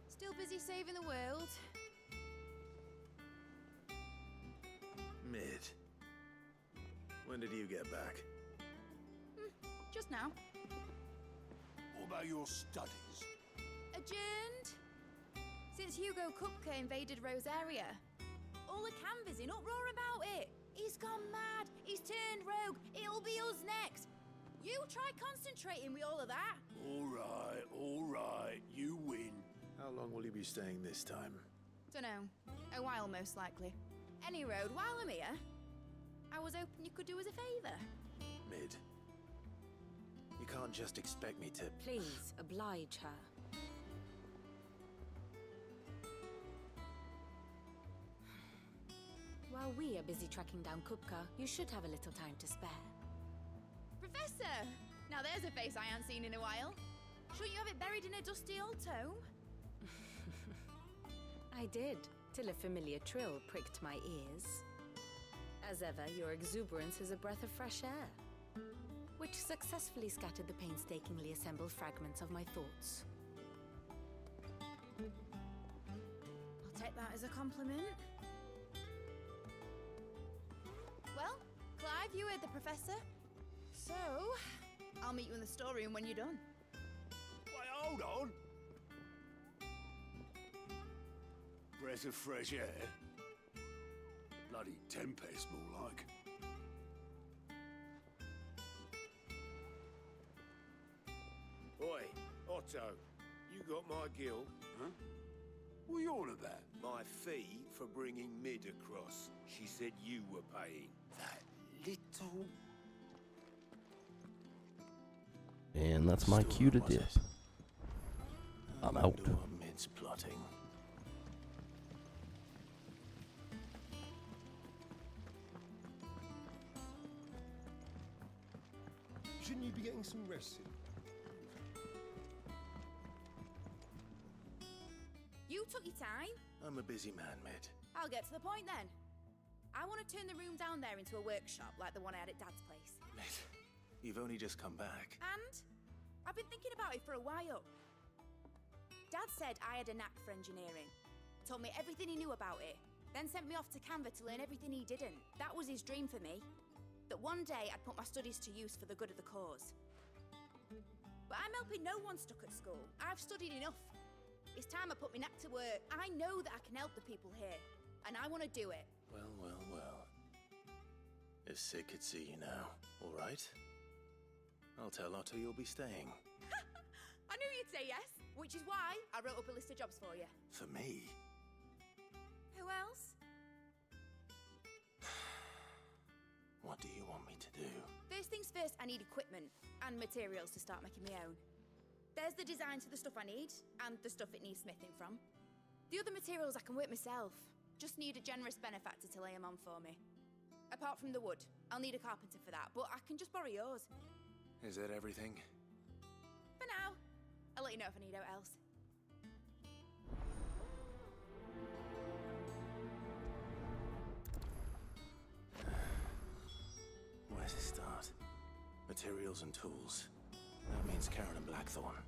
Still busy saving the world. Mid. When did you get back? Just now. What about your studies? Adjourned. Since Hugo Kupka invaded Rosaria. All the canvas in uproar about it. He's gone mad. He's turned rogue. It'll be us next. You try concentrating with all of that. All right, you win. How long will you be staying this time? Dunno. A while, most likely. Any road, while I'm here, I was hoping you could do us a favour. Mid. You can't just expect me to... Please, oblige her. While we are busy tracking down Kupka, you should have a little time to spare. Professor! Now there's a face I haven't seen in a while. Shouldn't you have it buried in a dusty old tome? I did, till a familiar trill pricked my ears. As ever, your exuberance is a breath of fresh air. which successfully scattered the painstakingly assembled fragments of my thoughts. I'll take that as a compliment. Well, Clive, you heard the professor. So, I'll meet you in the storeroom when you're done. Wait, hold on. Breath of fresh air. Bloody tempest, more like. Oi, Otto, you got my guild? Huh? What are you on about? My fee for bringing Mid across. She said you were paying. That little... And that's my cue to dip. I'm out. Do what Mid's plotting. Shouldn't you be getting some rest soon? You took your time. I'm a busy man, Mid. I'll get to the point then. I want to turn the room down there into a workshop like the one I had at Dad's place. Mid, you've only just come back. And I've been thinking about it for a while. Dad said I had a knack for engineering. Told me everything he knew about it. Then sent me off to Canva to learn everything he didn't. That was his dream for me. That one day I'd put my studies to use for the good of the cause. But I'm helping no one stuck at school. I've studied enough. It's time I put my knack to work. I know that I can help the people here. And I want to do it. Well, well, well. If Sid could see you now, all right? I'll tell Otto you'll be staying. I knew you'd say yes, which is why I wrote up a list of jobs for you. For me? Who else? What do you want me to do? First things first, I need equipment and materials to start making my own. There's the designs for the stuff I need, and the stuff it needs smithing from. The other materials I can work myself. Just need a generous benefactor to lay them on for me. Apart from the wood, I'll need a carpenter for that, but I can just borrow yours. Is that everything? For now. I'll let you know if I need out else. Where's it start? Materials and tools. That means Karen and Blackthorn.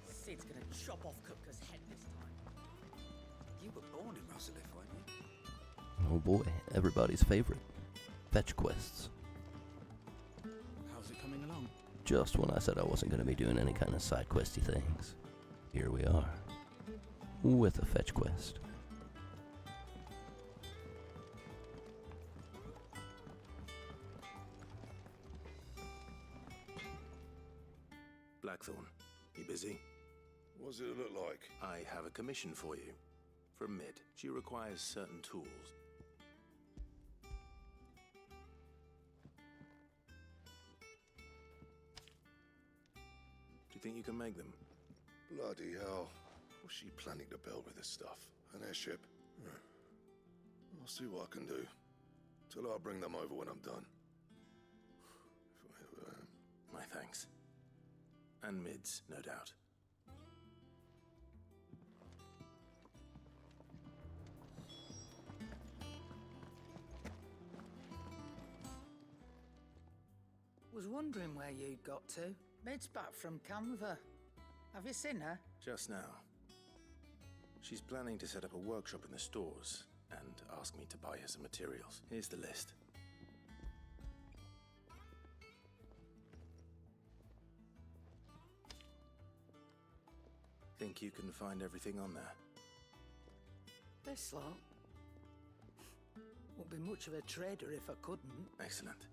Sid's gonna chop off Kupka's head this time. You were born in Rosalith, weren't you? Oh boy, everybody's favorite. Fetch quests. How's it coming along? Just when I said I wasn't going to be doing any kind of side questy things, here we are. With a fetch quest. Blackthorn, you busy? What does it look like? I have a commission for you. From Mid. She requires certain tools. Do you think you can make them? Bloody hell. What's she planning to build with this stuff? An airship? I'll see what I can do. Tell her I'll bring them over when I'm done. My thanks. And Mid's, no doubt. Was wondering where you'd got to. Mid's back from Canva. Have you seen her? Just now. She's planning to set up a workshop in the stores and ask me to buy her some materials. Here's the list. Think you can find everything on there? This lot. Wouldn't be much of a trader if I couldn't. Excellent.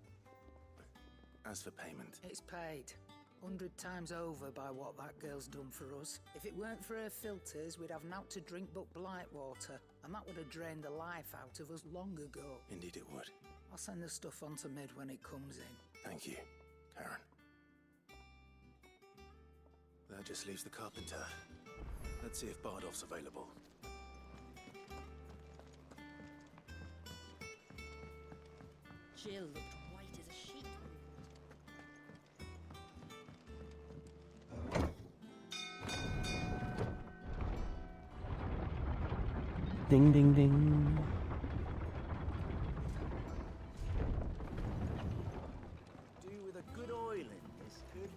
As for payment? It's paid. 100 times over by what that girl's done for us. If it weren't for her filters, we'd have naught to drink but blight water, and that would have drained the life out of us long ago. Indeed it would. I'll send the stuff on to Mid when it comes in. Thank you, Karen. That just leaves the carpenter. Let's see if Bardolph's available. Jill looked white as a sheet. Ding, ding, ding. Do with a good oiling, this good.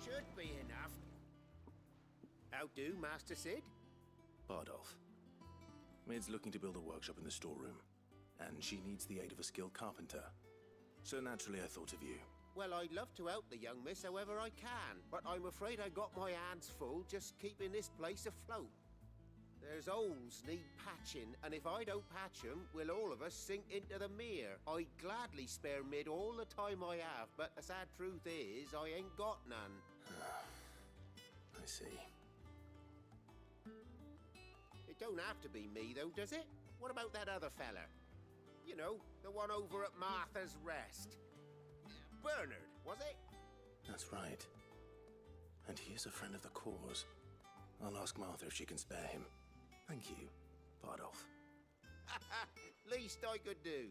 Should be enough. How do, Master Sid? Bardolph. Mid's looking to build a workshop in the storeroom, and she needs the aid of a skilled carpenter. So naturally I thought of you. Well, I'd love to help the young miss however I can, but I'm afraid I got my hands full just keeping this place afloat. There's holes need patching, and if I don't patch 'em, we'll all of us sink into the mere. I'd gladly spare Mid all the time I have, but the sad truth is, I ain't got none. I see. It don't have to be me, though, does it? What about that other fella? You know, the one over at Martha's Rest. Bernard, was it? That's right. And he is a friend of the cause. I'll ask Martha if she can spare him. Thank you, Bardolph. Least I could do.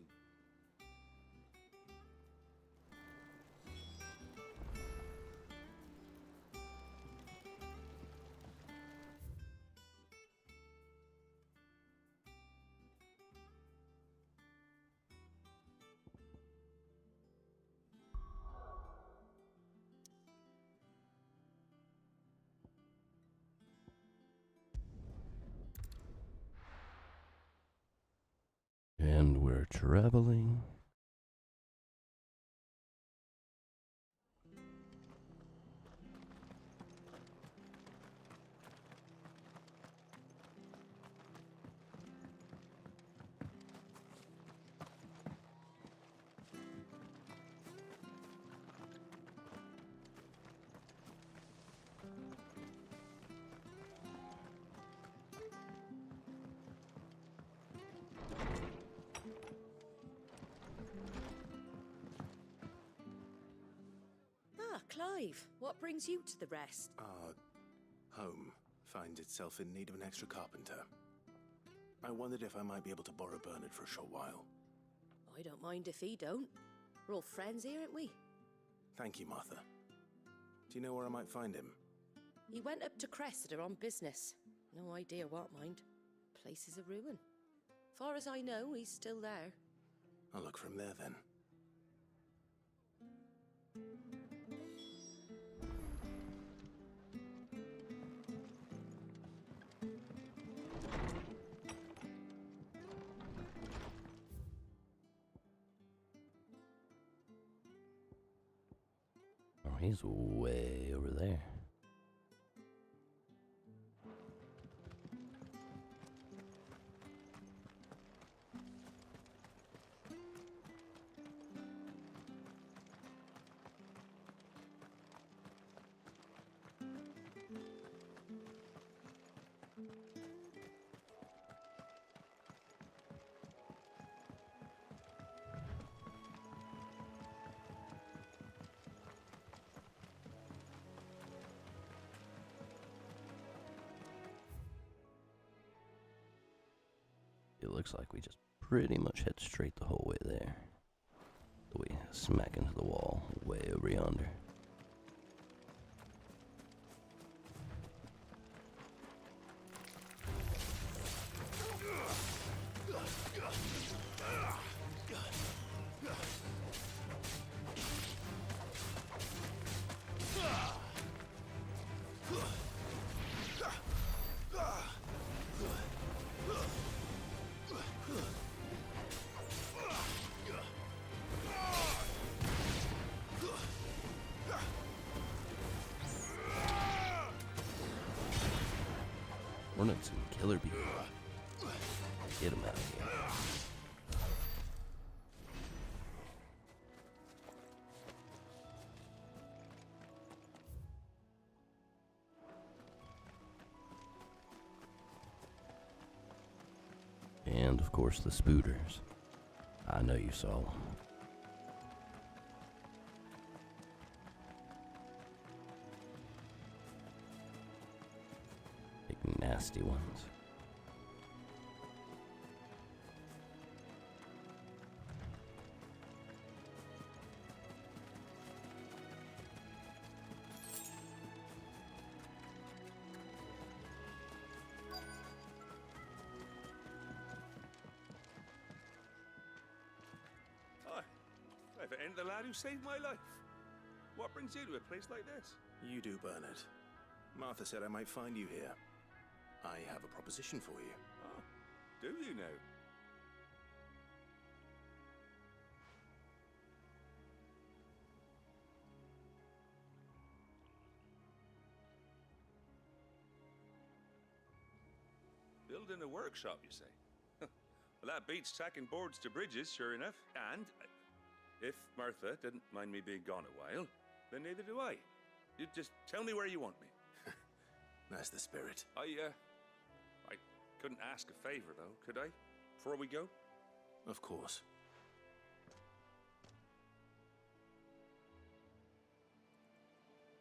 And we're traveling. Clive, what brings you to the Rest? Our home finds itself in need of an extra carpenter. I wondered if I might be able to borrow Bernard for a short while. I don't mind if he don't. We're all friends here, aren't we? Thank you, Martha. Do you know where I might find him? He went up to Cressida on business. No idea what, mind. Place is a ruin. Far as I know, he's still there. I'll look for him there then. Oh, he's way over there. It looks like we just pretty much head straight the whole way there. We smack into the wall way over yonder. We're not some killer bees. Get him out of here. And of course the spooters. I know you saw them. Big nasty ones. Martha ain't the lad who saved my life. What brings you to a place like this? You do, Bernard. Martha said I might find you here. I have a proposition for you. Oh, do you now? Building a workshop, you say? Well, that beats tacking boards to bridges, sure enough. And if Martha didn't mind me being gone a while, then neither do I. You just tell me where you want me. That's the spirit. I couldn't ask a favor, though, could I? Before we go? Of course.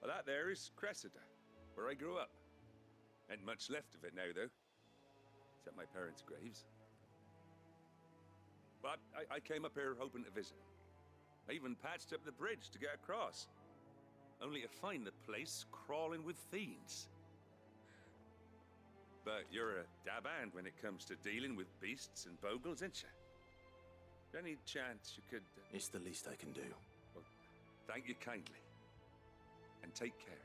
Well, that there is Cressida, where I grew up. Ain't much left of it now, though. Except my parents' graves. But I came up here hoping to visit. I even patched up the bridge to get across. Only to find the place crawling with fiends. But you're a dab hand when it comes to dealing with beasts and bogles, ain't you? Any chance you could... It's the least I can do. Well, thank you kindly. And take care.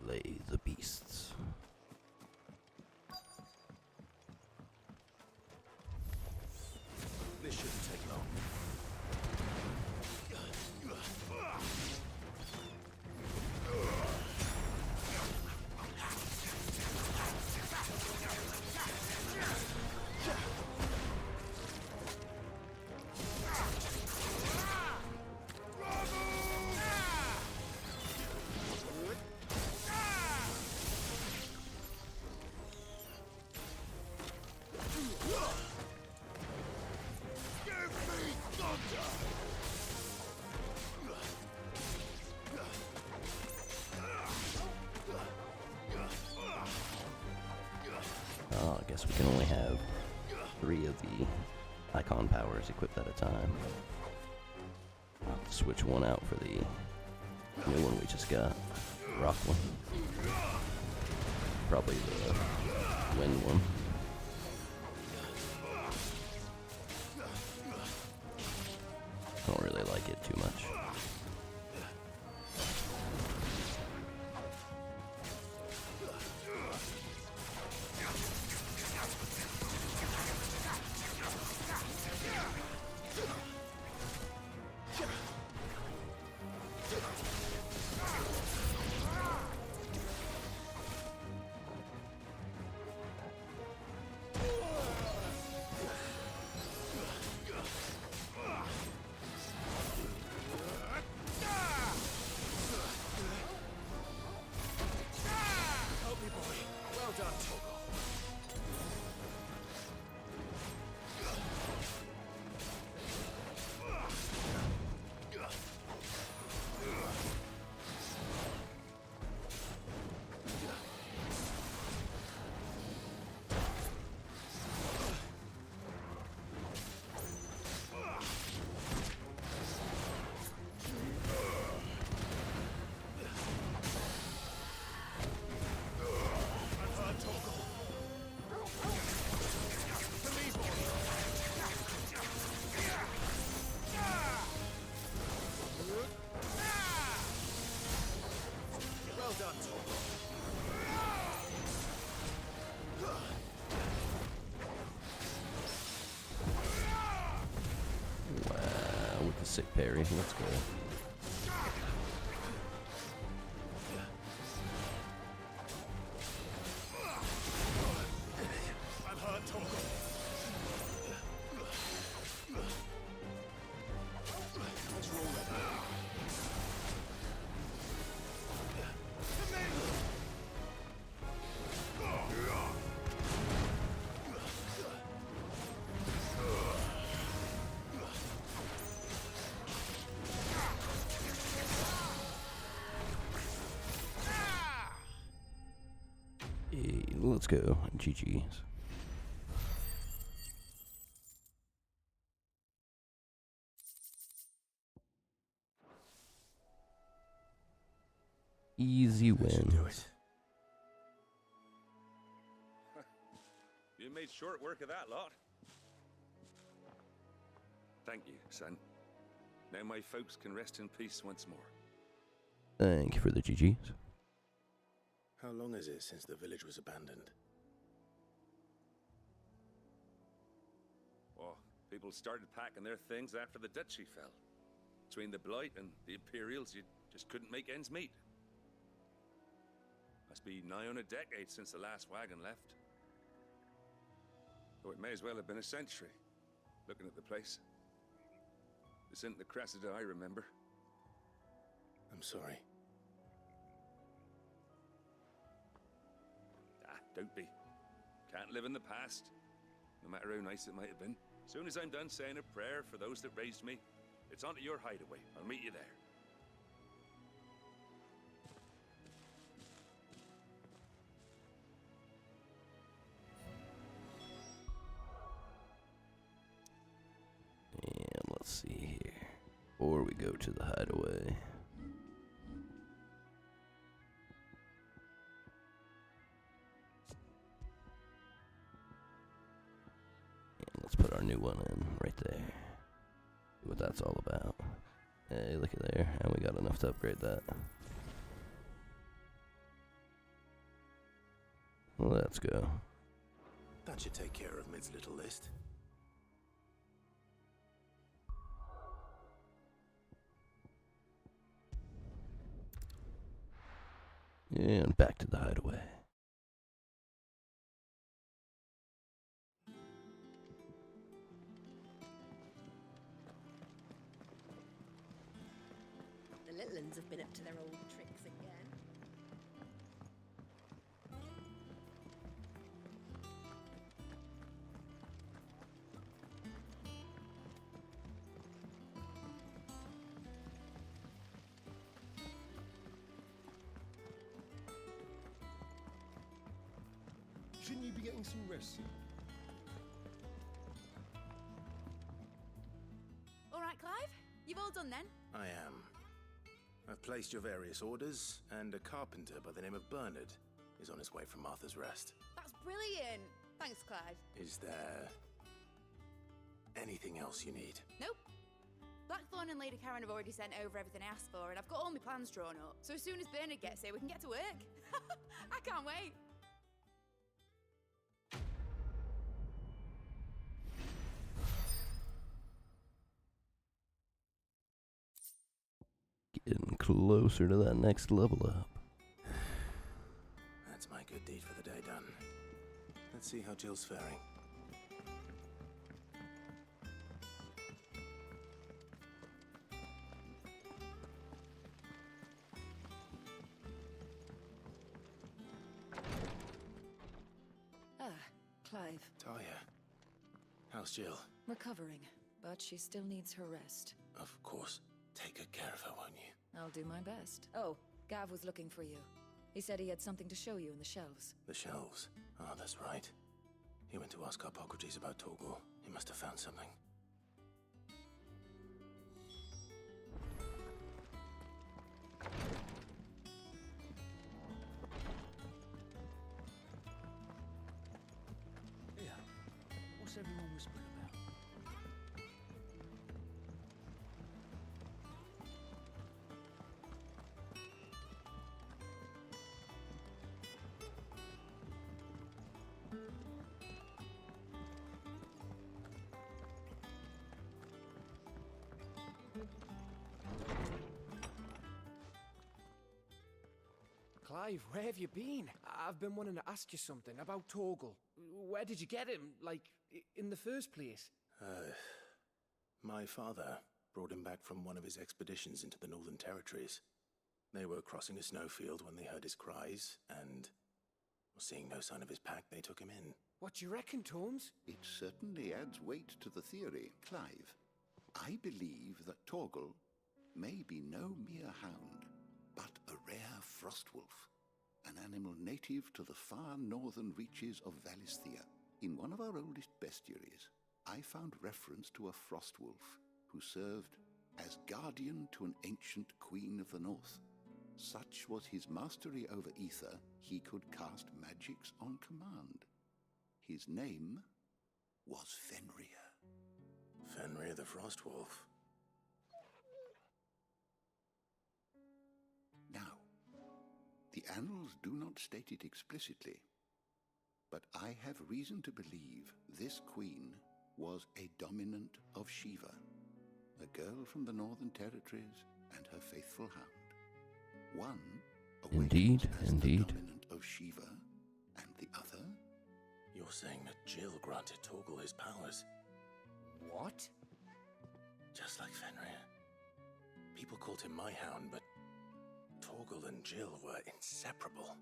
Lay the beasts. This shouldn't take long. Oh, I guess we can only have 3 of the icon powers equipped at a time. I'll have to switch one out for the new one we just got. Rock one. Probably the wind one. I don't really like it too much. Sick parry, let's go. I'm hurt, Torgal. Let's roll that. Let's go. GG's. Easy win. Do it. made short work of that lot. Thank you, son. Now my folks can rest in peace once more. Thank you for the GGs. How long is it since the village was abandoned? Oh, people started packing their things after the duchy fell. Between the Blight and the Imperials, you just couldn't make ends meet. Must be nigh on a decade since the last wagon left. Though it may as well have been a century, looking at the place. This isn't the Cressida I remember. I'm sorry. Ah, don't be. Can't live in the past, no matter how nice it might have been. As soon as I'm done saying a prayer for those that raised me, it's onto your hideaway. I'll meet you there. And let's see here. Before we go to the hideaway. And let's put our new one in right there. See what that's all about. Hey, look at there. And we got enough to upgrade that. Let's go. That should take care of Mid's little list. And back to the hideaway. The little uns have been up to their old tricks again. Shouldn't you be getting some rest? All right, Clive? You've all done then? I am. I've placed your various orders, and a carpenter by the name of Bernard is on his way from Arthur's Rest. That's brilliant. Thanks, Clive. Is there anything else you need? Nope. Blackthorn and Lady Karen have already sent over everything I asked for, and I've got all my plans drawn up. So as soon as Bernard gets here, we can get to work. I can't wait. Getting closer to that next level up. That's my good deed for the day done. Let's see how Jill's faring. Clive. Talia, how's Jill? Recovering, but she still needs her rest. Of course. Take good care of her, won't you? I'll do my best. Oh, Gav was looking for you. He said he had something to show you in the shelves. The shelves? Ah, that's right. He went to ask Harpocrates about Torgal. He must have found something. Yeah. What's everyone whispering about? Clive, where have you been? I've been wanting to ask you something about Torgal. Where did you get him, like, in the first place? My father brought him back from one of his expeditions into the Northern Territories. They were crossing a snowfield when they heard his cries, and seeing no sign of his pack, they took him in. What do you reckon, Tomes? It certainly adds weight to the theory, Clive. I believe that Torgal may be no mere hound, but a rare frostwolf, an animal native to the far northern reaches of Valisthea. In one of our oldest bestiaries, I found reference to a frostwolf who served as guardian to an ancient queen of the north. Such was his mastery over ether, he could cast magics on command. his name was Fenrir. Fenrir the Frostwolf. Now, the annals do not state it explicitly, but I have reason to believe this queen was a dominant of Shiva, a girl from the Northern Territories and her faithful hound. One Indeed, as indeed. the dominant of Shiva, and the other? You're saying that Jill granted Torgal his powers? What? Just like Fenrir. People called him my hound, but Torgal and Jill were inseparable.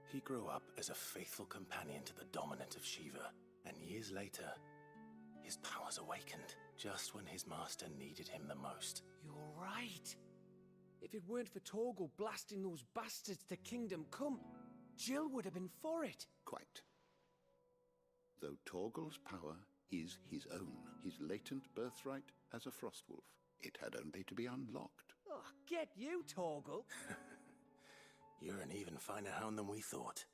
He grew up as a faithful companion to the dominant of Shiva, and years later, his powers awakened, just when his master needed him the most. You're right. If it weren't for Torgal blasting those bastards to Kingdom Come, Jill would have been for it. Quite. Though Torgal's power is his own, his latent birthright as a Frostwolf, it had only to be unlocked. Oh, get you, Torgal. You're an even finer hound than we thought.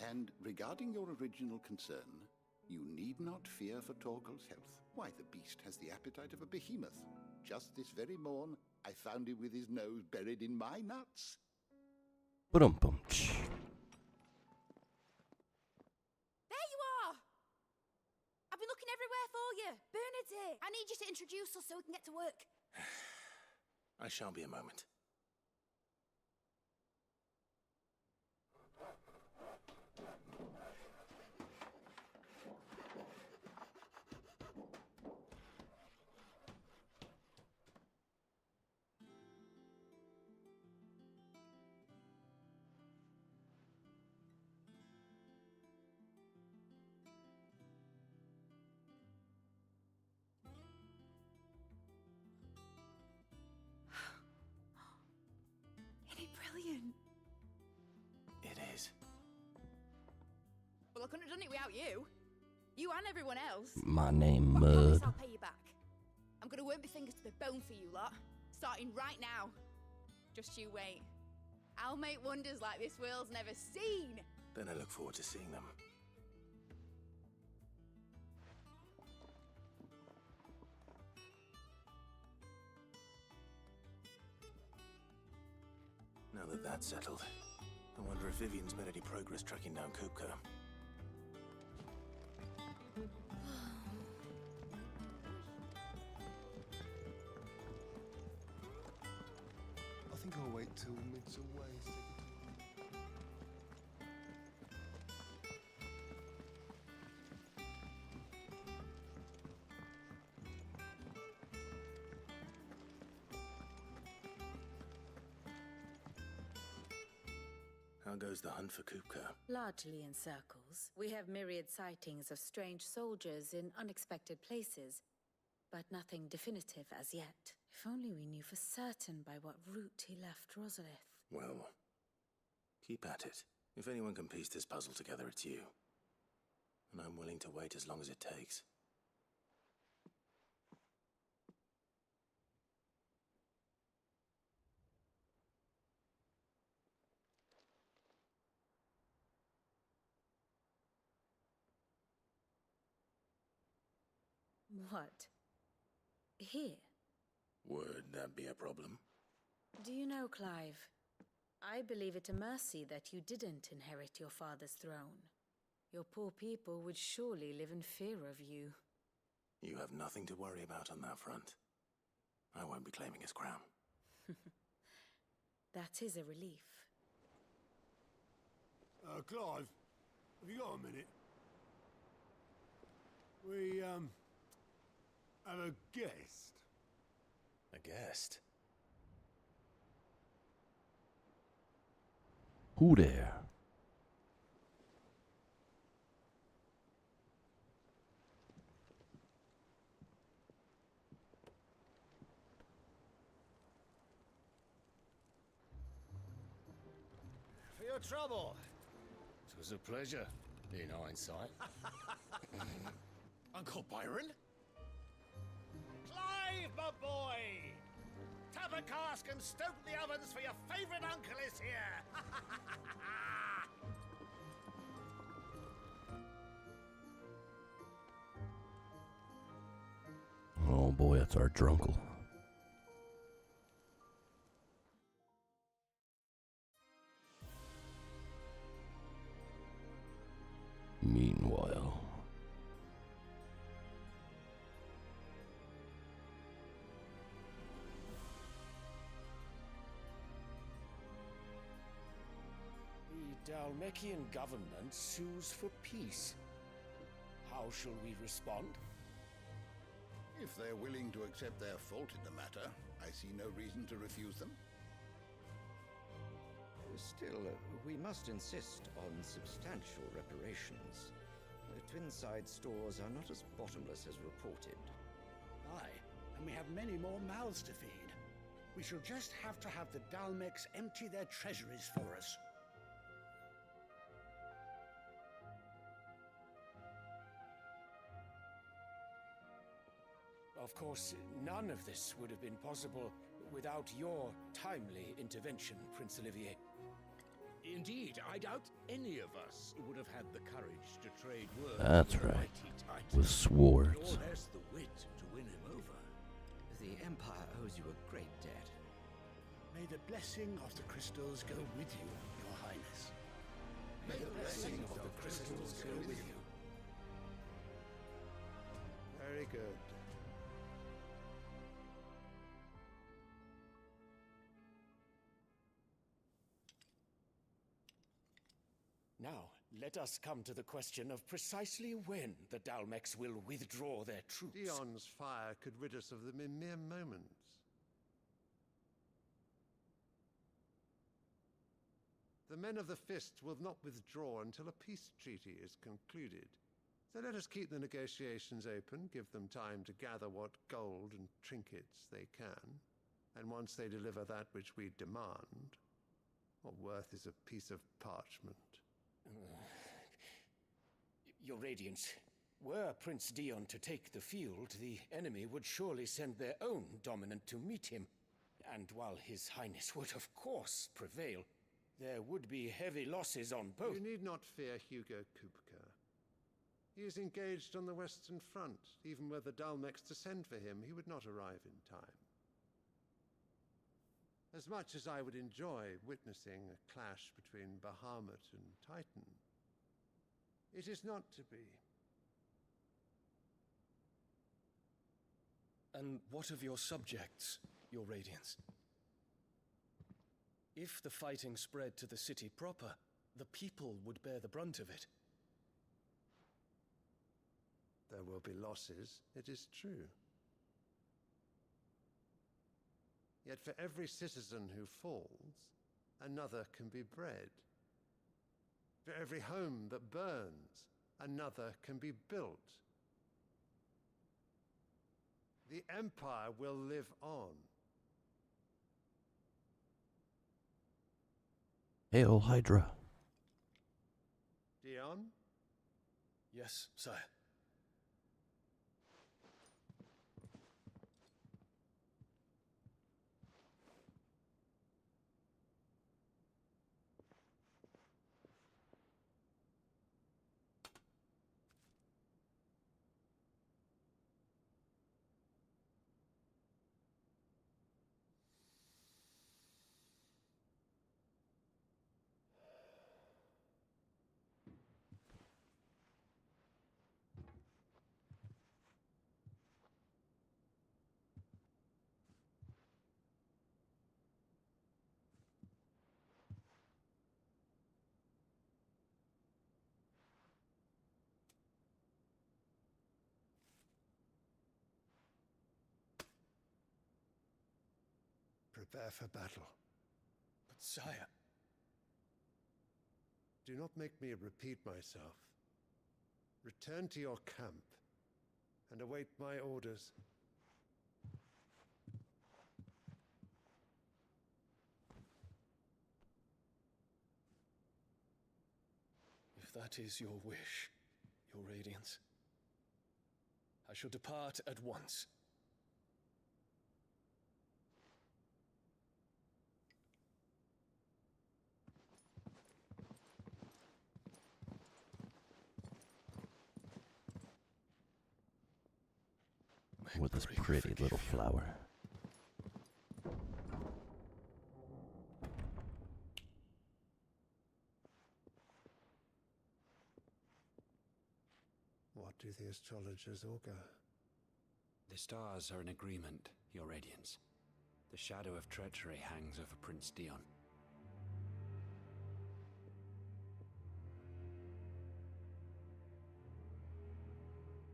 And regarding your original concern, you need not fear for Torgal's health. Why, the beast has the appetite of a behemoth. Just this very morn, I found him with his nose buried in my nuts. Ba-dum-bum. There you are! I've been looking everywhere for you. Bernadette, I need you to introduce us so we can get to work. I shall be a moment. Brilliant. It is. Well, I couldn't have done it without you. You and everyone else. My name, I promise Mud. I'll pay you back. I'm gonna work my fingers to the bone for you lot. Starting right now. Just you wait. I'll make wonders like this world's never seen. Then I look forward to seeing them. Now that that's settled, I wonder if Vivian's made any progress tracking down Kupka. I think I'll wait till mid's away. How goes the hunt for Kupka? Largely in circles. We have myriad sightings of strange soldiers in unexpected places, but nothing definitive as yet. If only we knew for certain by what route he left Rosalith. Well, keep at it. If anyone can piece this puzzle together, it's you. And I'm willing to wait as long as it takes. What? Here? Would that be a problem? Do you know, Clive? I believe it a mercy that you didn't inherit your father's throne. Your poor people would surely live in fear of you. You have nothing to worry about on that front. I won't be claiming his crown. That is a relief. Clive, have you got a minute? We, have a guest. A guest? Who there? For your trouble. It was a pleasure, in hindsight. Uncle Byron? Clive, my boy! Tap a cask and stoke the ovens for your favorite uncle is here! boy, that's our drunkle. Meanwhile... The Dalmekian government sues for peace. How shall we respond? If they're willing to accept their fault in the matter, I see no reason to refuse them. Still, we must insist on substantial reparations. Twinside stores are not as bottomless as reported. Aye, and we have many more mouths to feed. We shall just have to have the Dalmecs empty their treasuries for us. Of course, none of this would have been possible without your timely intervention, Prince Olivier. Indeed, I doubt any of us would have had the courage to trade words That's with the right. mighty Titan. With swords. Nor less the wit to win him over. The Empire owes you a great debt. May the blessing of the crystals go with you, Your Highness. May the blessing of the crystals go with you. Very good. Now, let us come to the question of precisely when the Dalmecs will withdraw their troops. Dion's fire could rid us of them in mere moments. The men of the Fist will not withdraw until a peace treaty is concluded. So let us keep the negotiations open, give them time to gather what gold and trinkets they can, and once they deliver that which we demand, what worth is a piece of parchment? Your Radiance, were Prince Dion to take the field, the enemy would surely send their own dominant to meet him. And while His Highness would of course prevail, there would be heavy losses on both. You need not fear Hugo Kupka. He is engaged on the Western Front. Even were the Dalmecs to send for him, he would not arrive in time. As much as I would enjoy witnessing a clash between Bahamut and Titan, it is not to be. And what of your subjects, Your Radiance? If the fighting spread to the city proper, the people would bear the brunt of it. There will be losses, it is true. Yet for every citizen who falls, another can be bred. For every home that burns, another can be built. The Empire will live on. Hail Hydra. Dion? Yes, sire. Prepare for battle. But sire... Do not make me repeat myself. Return to your camp and await my orders. If that is your wish, Your Radiance, I shall depart at once. with this pretty little flower. What do the astrologers augur? The stars are in agreement, Your Radiance. The shadow of treachery hangs over Prince Dion.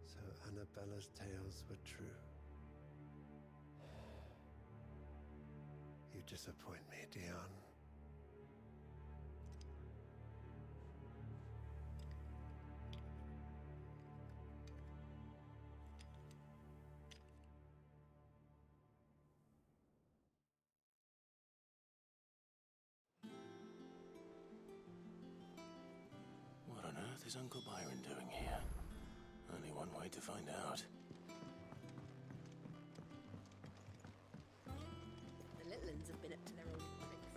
So Annabella's tales were true. You disappoint me, Dion. What on earth is Uncle Byron doing here? Only one way to find out. The little uns have been up to their old tricks.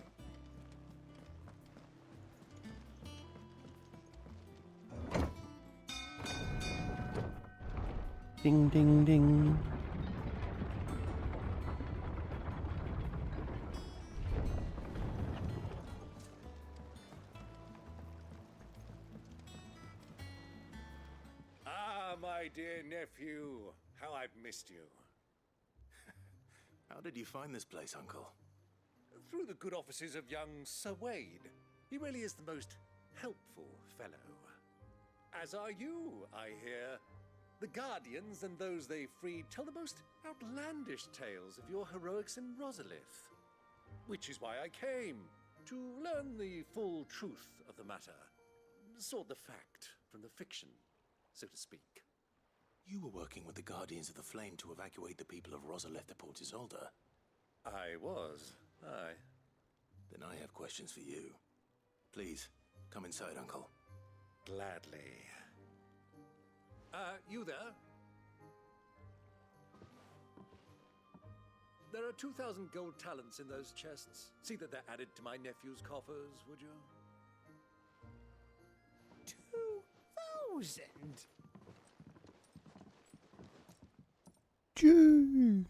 Ding, ding, ding. My dear nephew, how I've missed you. How did you find this place, Uncle? Through the good offices of young Sir Wade. He really is the most helpful fellow. As are you, I hear. The Guardians and those they freed tell the most outlandish tales of your heroics in Rosalith. Which is why I came, to learn the full truth of the matter. Sort the fact from the fiction, so to speak. You were working with the Guardians of the Flame to evacuate the people of Rosalith to Port Isolde. I was, aye. Then I have questions for you. Please, come inside, Uncle. Gladly. You there? There are 2,000 gold talents in those chests. See that they're added to my nephew's coffers, would you? 2,000? Jeez.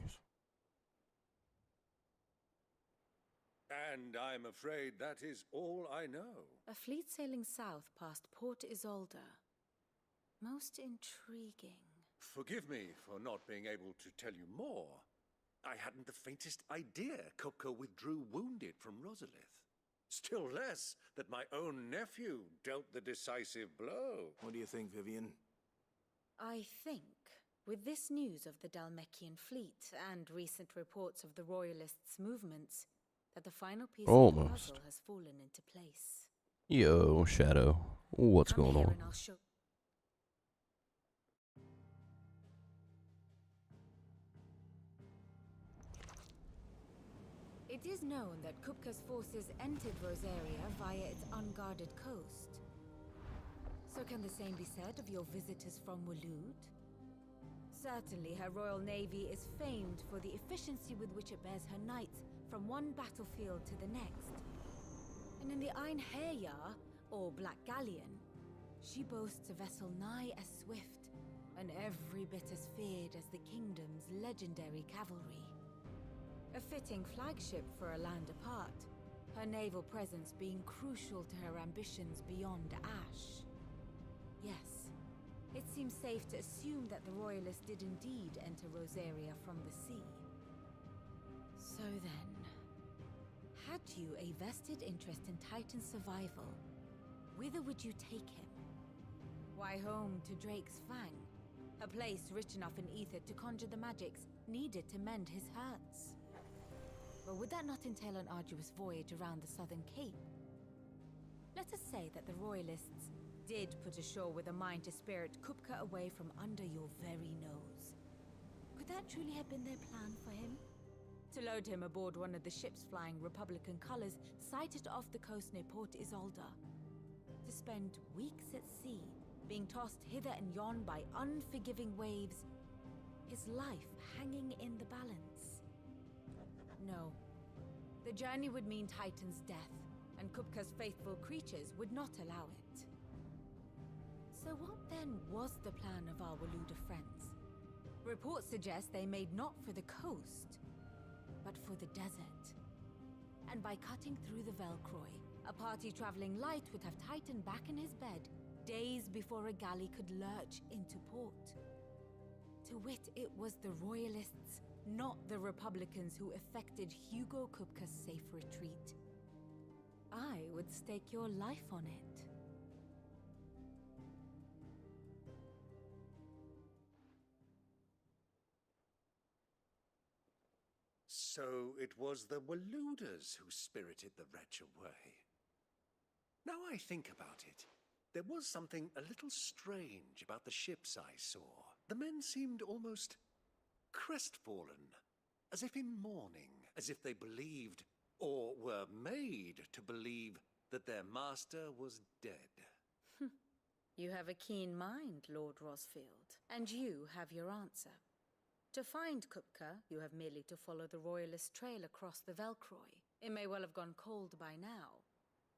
And I'm afraid that is all I know. A fleet sailing south past Port Isolde. Most intriguing. Forgive me for not being able to tell you more. I hadn't the faintest idea Kupka withdrew wounded from Rosalith. Still less that my own nephew dealt the decisive blow. What do you think, Vivian? I think, with this news of the Dalmekian fleet and recent reports of the Royalists' movements, that the final piece of the puzzle has fallen into place. Yo, Shadow. What's going on? It is known that Kupka's forces entered Rosaria via its unguarded coast. So can the same be said of your visitors from Waloed? Certainly her Royal Navy is famed for the efficiency with which it bears her knights from one battlefield to the next. And in the Ein Herja, or Black Galleon, she boasts a vessel nigh as swift and every bit as feared as the kingdom's legendary cavalry. A fitting flagship for a land apart, her naval presence being crucial to her ambitions beyond Ash. Yes, it seems safe to assume that the Royalists did indeed enter Rosaria from the sea. So then, had you a vested interest in Titan's survival, whither would you take him? Why, home to Drake's Fang, a place rich enough in ether to conjure the magics needed to mend his hurts. But would that not entail an arduous voyage around the southern cape? Let us say that the Royalists did put ashore with a mind to spirit Kupka away from under your very nose. Could that truly have been their plan for him? To load him aboard one of the ships flying Republican colors sighted off the coast near Port Isolde. To spend weeks at sea, being tossed hither and yon by unforgiving waves, his life hanging in the balance. No. The journey would mean Titan's death, and Kupka's faithful creatures would not allow it. So what then was the plan of our Waloed friends? reports suggest they made not for the coast, but for the desert. And by cutting through the Velcroy, a party traveling light would have Titan back in his bed days before a galley could lurch into port. To wit, it was the Royalists, not the Republicans, who effected Hugo Kupka's safe retreat. I would stake your life on it. So it was the Waluders who spirited the wretch away. Now I think about it, there was something a little strange about the ships I saw. The men seemed almost crestfallen, as if in mourning, as if they believed, or were made to believe, that their master was dead. You have a keen mind, Lord Rosfield, and you have your answer. To find Kupka, you have merely to follow the Royalist trail across the Velcroy. It may well have gone cold by now,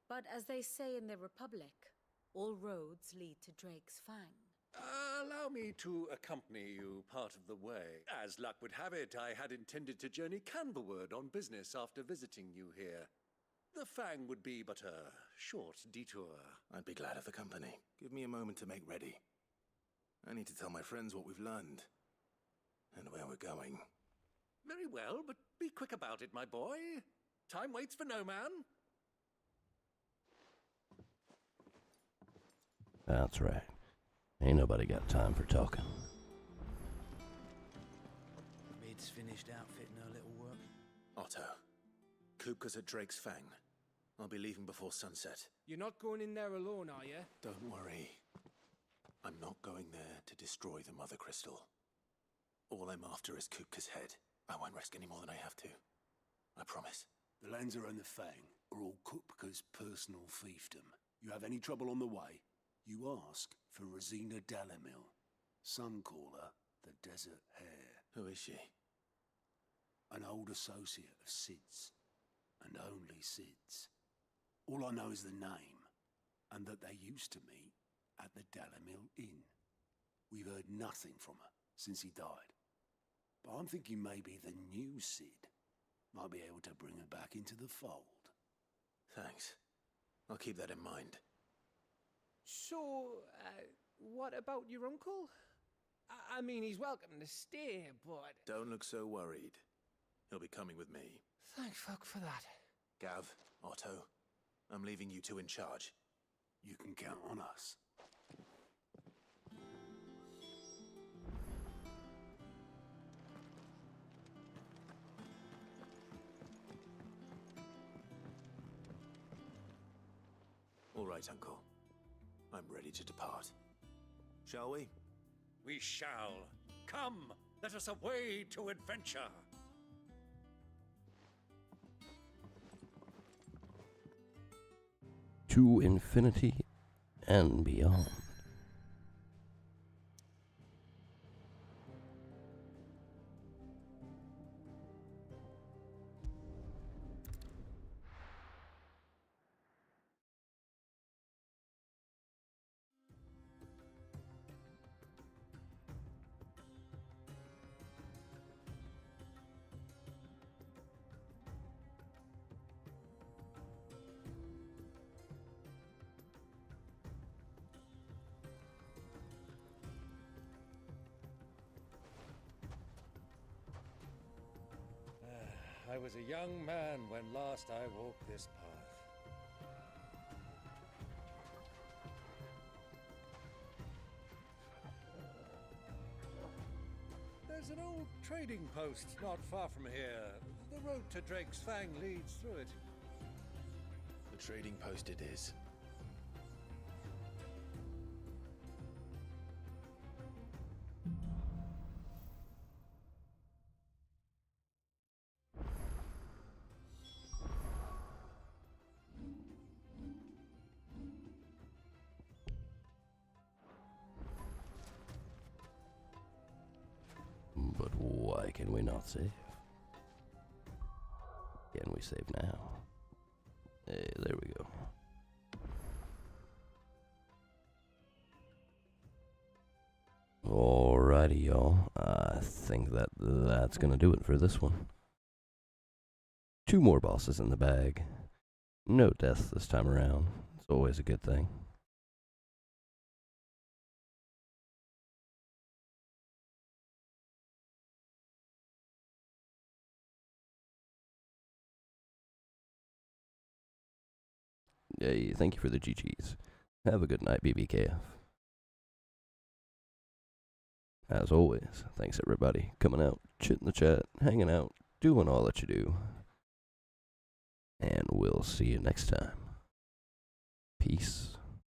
but as they say in the Republic, all roads lead to Drake's Fang. Allow me to accompany you part of the way. As luck would have it, I had intended to journey Canberward on business after visiting you here. The Fang would be but a short detour. I'd be glad of the company. Give me a moment to make ready. I need to tell my friends what we've learned. And where we're going. Very well, but be quick about it, my boy. Time waits for no man. That's right. Ain't nobody got time for talking. Mid's finished outfitting her little work. Otto, Kupka's at Drake's Fang. I'll be leaving before sunset. You're not going in there alone, are you? Don't worry. I'm not going there to destroy the Mother Crystal. All I'm after is Kupka's head. I won't risk any more than I have to. I promise. The Lancer and the Fang are all Kupka's personal fiefdom. You have any trouble on the way, you ask for Rosina Dalamil. Some call her the Desert Hare. Who is she? An old associate of Sid's, and only Sid's. All I know is the name, and that they used to meet at the Dalamil Inn. We've heard nothing from her since he died. But I'm thinking maybe the new Sid might be able to bring her back into the fold. Thanks. I'll keep that in mind. So, what about your uncle? I mean, he's welcome to stay, but... Don't look so worried. He'll be coming with me. Thank fuck for that. Gav, Otto, I'm leaving you two in charge. You can count on us. All right, Uncle. I'm ready to depart. Shall we? We shall. Come, let us away to adventure. To infinity and beyond. I was a young man when last I walked this path. There's an old trading post not far from here. The road to Drake's Fang leads through it. The trading post it is. But why can we not save? Can we save now? Hey, there we go. Alrighty, y'all. I I think that's gonna do it for this one. 2 more bosses in the bag. No deaths this time around. It's always a good thing. Hey, thank you for the GGs. Have a good night, BBKF. As always, thanks everybody coming out, chitting the chat, hanging out, doing all that you do. And we'll see you next time. Peace.